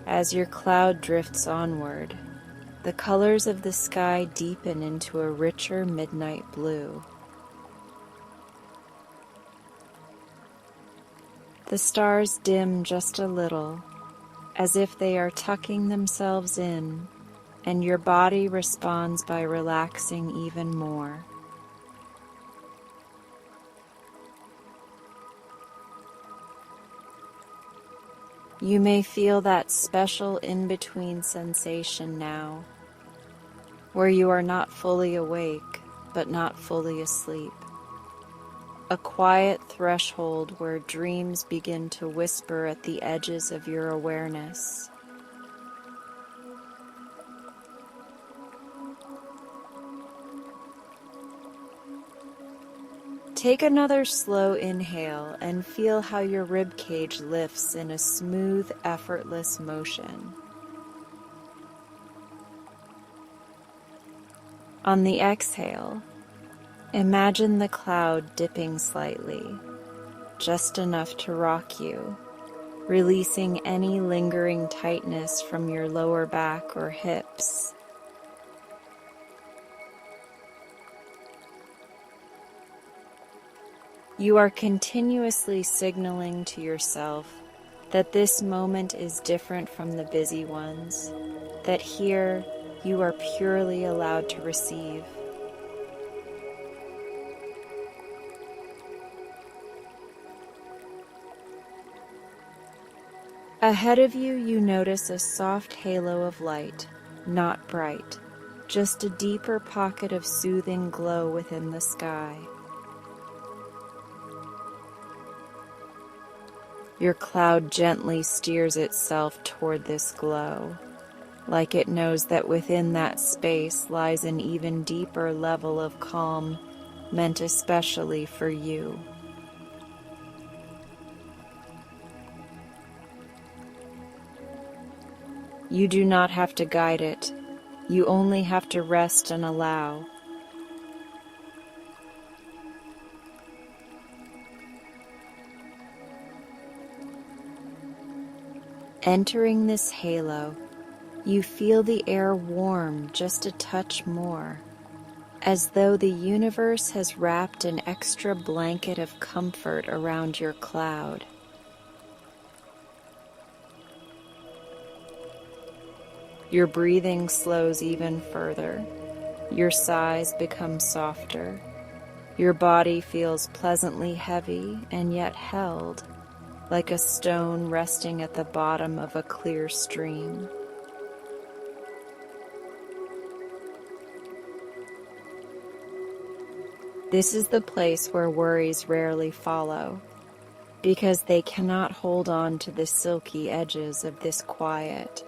As your cloud drifts onward, the colors of the sky deepen into a richer midnight blue. The stars dim just a little, as if they are tucking themselves in, and your body responds by relaxing even more. You may feel that special in-between sensation now, where you are not fully awake, but not fully asleep. A quiet threshold where dreams begin to whisper at the edges of your awareness. Take another slow inhale and feel how your rib cage lifts in a smooth, effortless motion. On the exhale, imagine the cloud dipping slightly, just enough to rock you, releasing any lingering tightness from your lower back or hips. You are continuously signaling to yourself that this moment is different from the busy ones, that here you are purely allowed to receive. Ahead of you, you notice a soft halo of light, not bright, just a deeper pocket of soothing glow within the sky. Your cloud gently steers itself toward this glow, like it knows that within that space lies an even deeper level of calm meant especially for you. You do not have to guide it. You only have to rest and allow. Entering this halo, you feel the air warm just a touch more, as though the universe has wrapped an extra blanket of comfort around your cloud. Your breathing slows even further. Your sighs become softer. Your body feels pleasantly heavy and yet held, like a stone resting at the bottom of a clear stream. This is the place where worries rarely follow, because they cannot hold on to the silky edges of this quiet.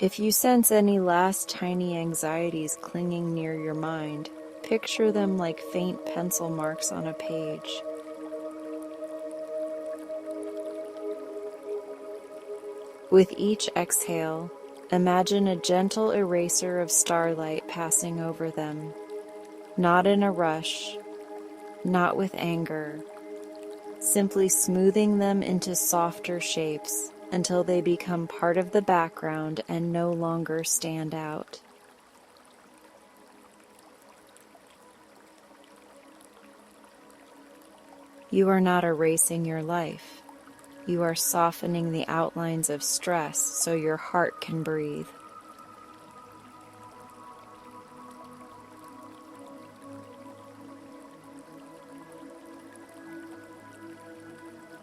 If you sense any last tiny anxieties clinging near your mind, picture them like faint pencil marks on a page. With each exhale, imagine a gentle eraser of starlight passing over them, not in a rush, not with anger, simply smoothing them into softer shapes until they become part of the background and no longer stand out. You are not erasing your life. You are softening the outlines of stress so your heart can breathe.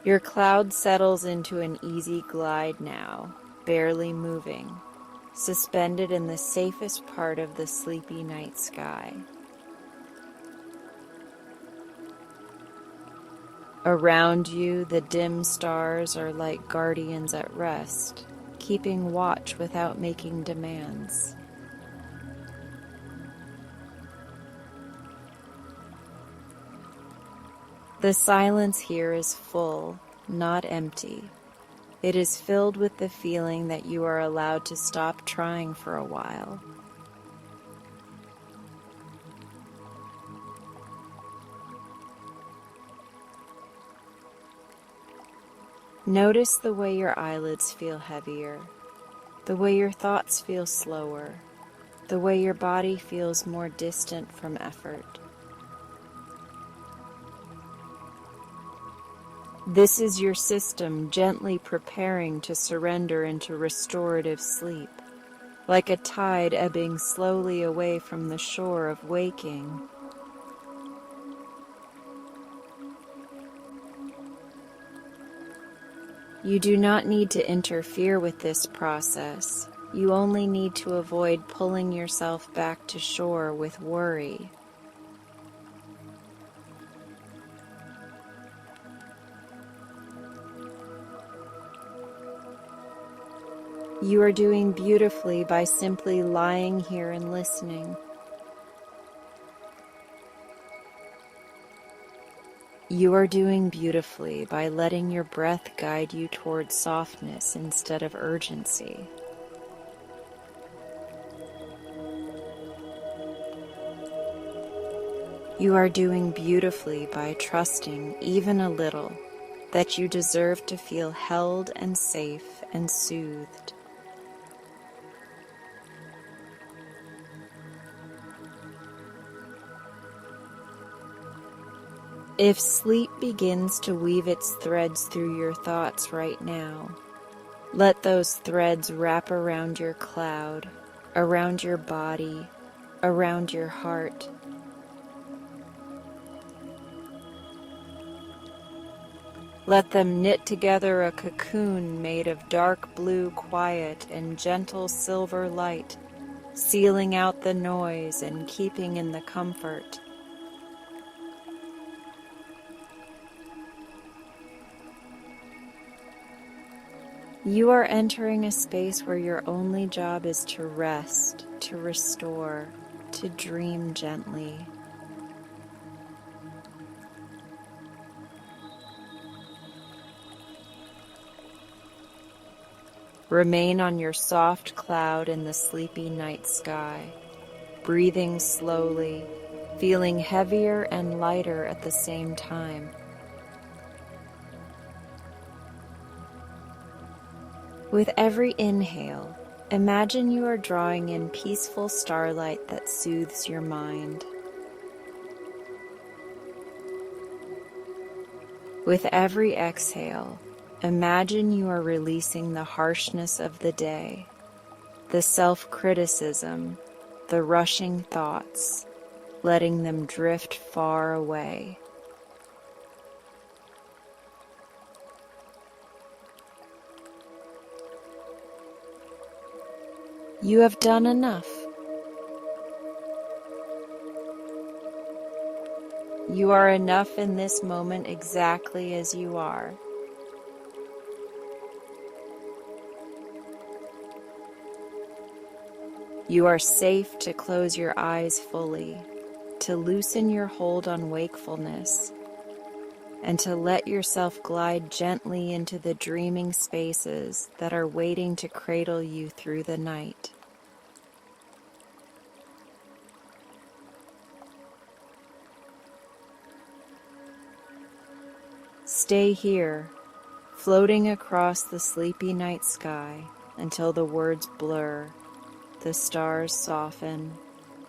Your cloud settles into an easy glide now, barely moving, suspended in the safest part of the sleepy night sky. Around you, the dim stars are like guardians at rest, keeping watch without making demands. The silence here is full, not empty. It is filled with the feeling that you are allowed to stop trying for a while. Notice the way your eyelids feel heavier, the way your thoughts feel slower, the way your body feels more distant from effort. This is your system gently preparing to surrender into restorative sleep, like a tide ebbing slowly away from the shore of waking. You do not need to interfere with this process. You only need to avoid pulling yourself back to shore with worry. You are doing beautifully by simply lying here and listening. You are doing beautifully by letting your breath guide you towards softness instead of urgency. You are doing beautifully by trusting, even a little, that you deserve to feel held and safe and soothed. If sleep begins to weave its threads through your thoughts right now, let those threads wrap around your cloud, around your body, around your heart. Let them knit together a cocoon made of dark blue quiet and gentle silver light, sealing out the noise and keeping in the comfort. You are entering a space where your only job is to rest, to restore, to dream gently. Remain on your soft cloud in the sleepy night sky, breathing slowly, feeling heavier and lighter at the same time. With every inhale, imagine you are drawing in peaceful starlight that soothes your mind. With every exhale, imagine you are releasing the harshness of the day, the self-criticism, the rushing thoughts, letting them drift far away. You have done enough. You are enough in this moment exactly as you are. You are safe to close your eyes fully, to loosen your hold on wakefulness, and to let yourself glide gently into the dreaming spaces that are waiting to cradle you through the night. Stay here, floating across the sleepy night sky until the words blur, the stars soften,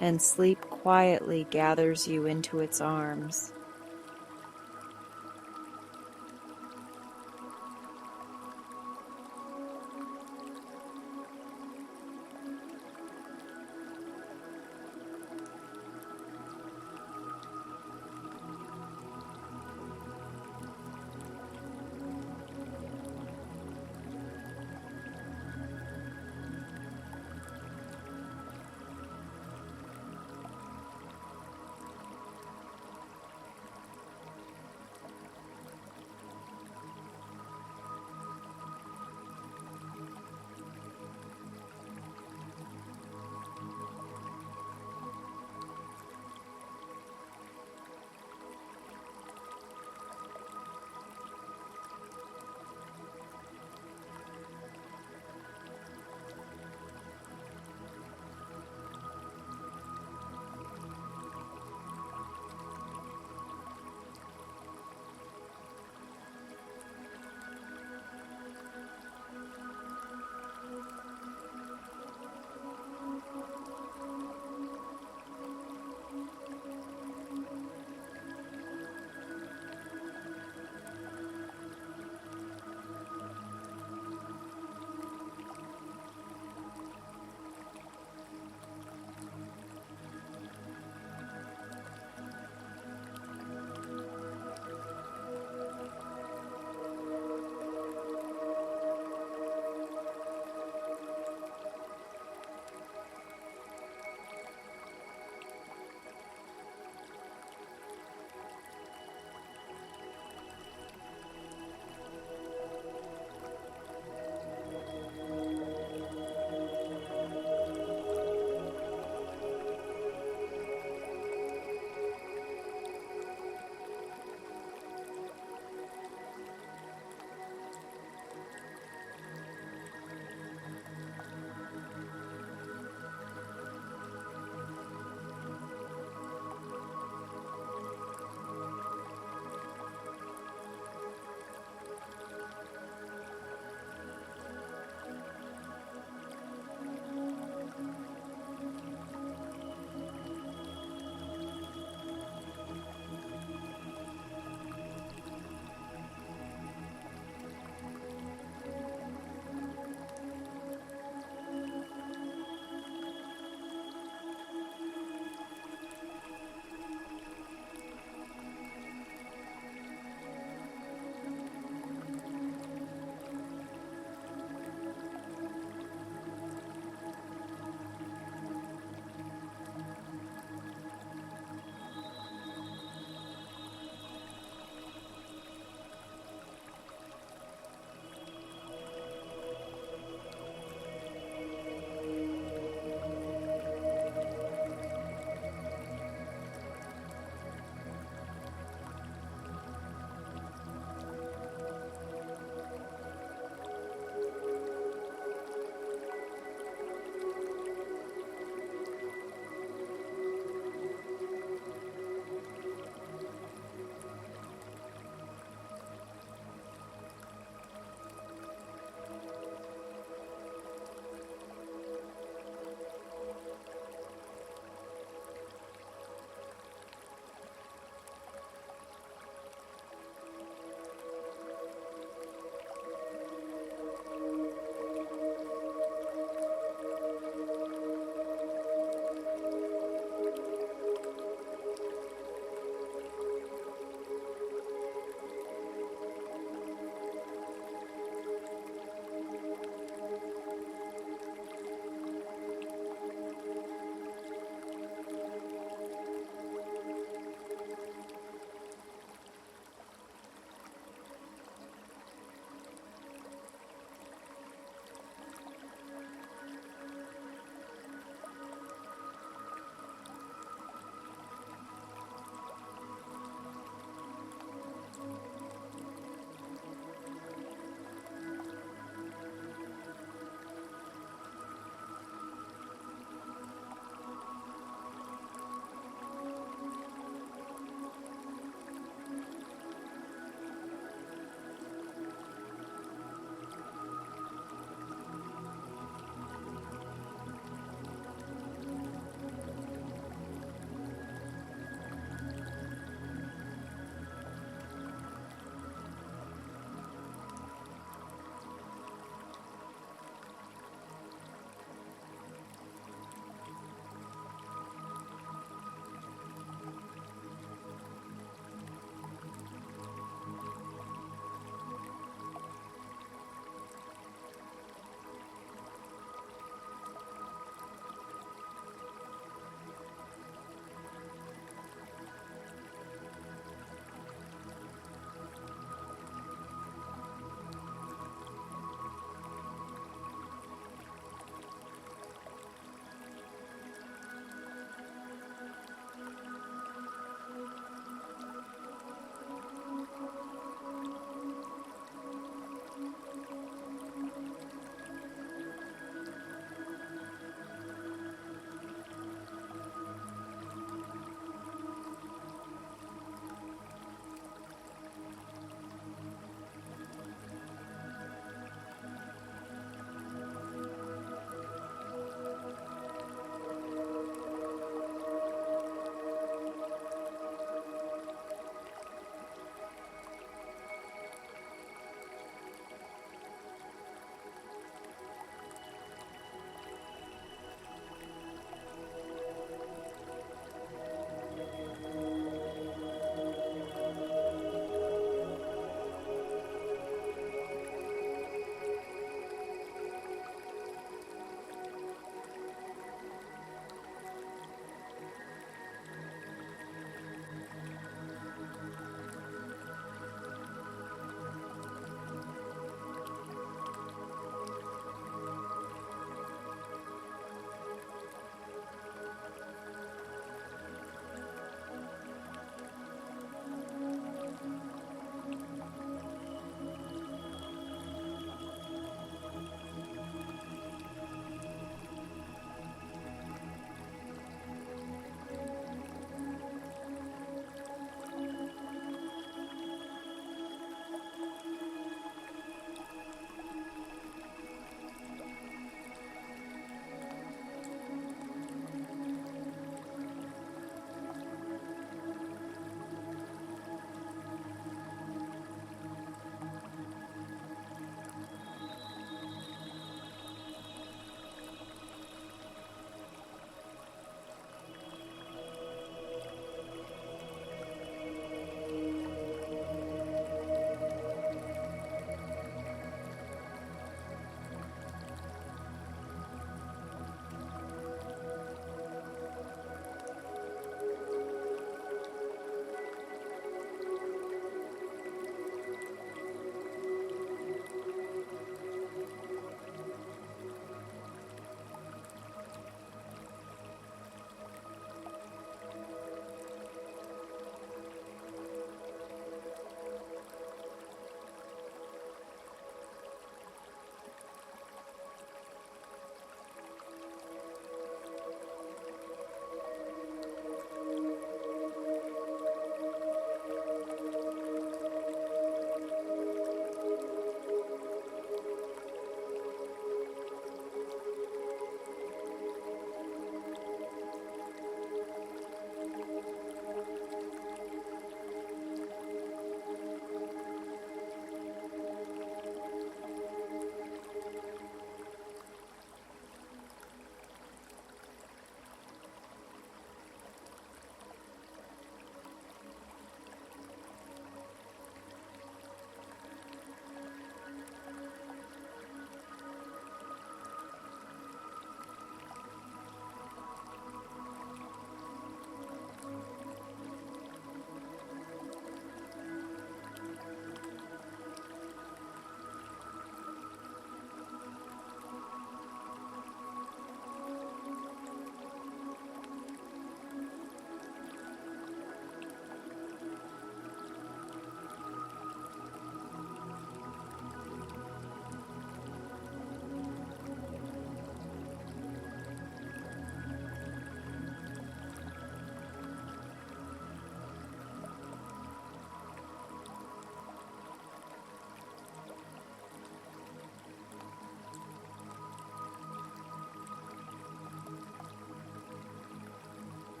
and sleep quietly gathers you into its arms.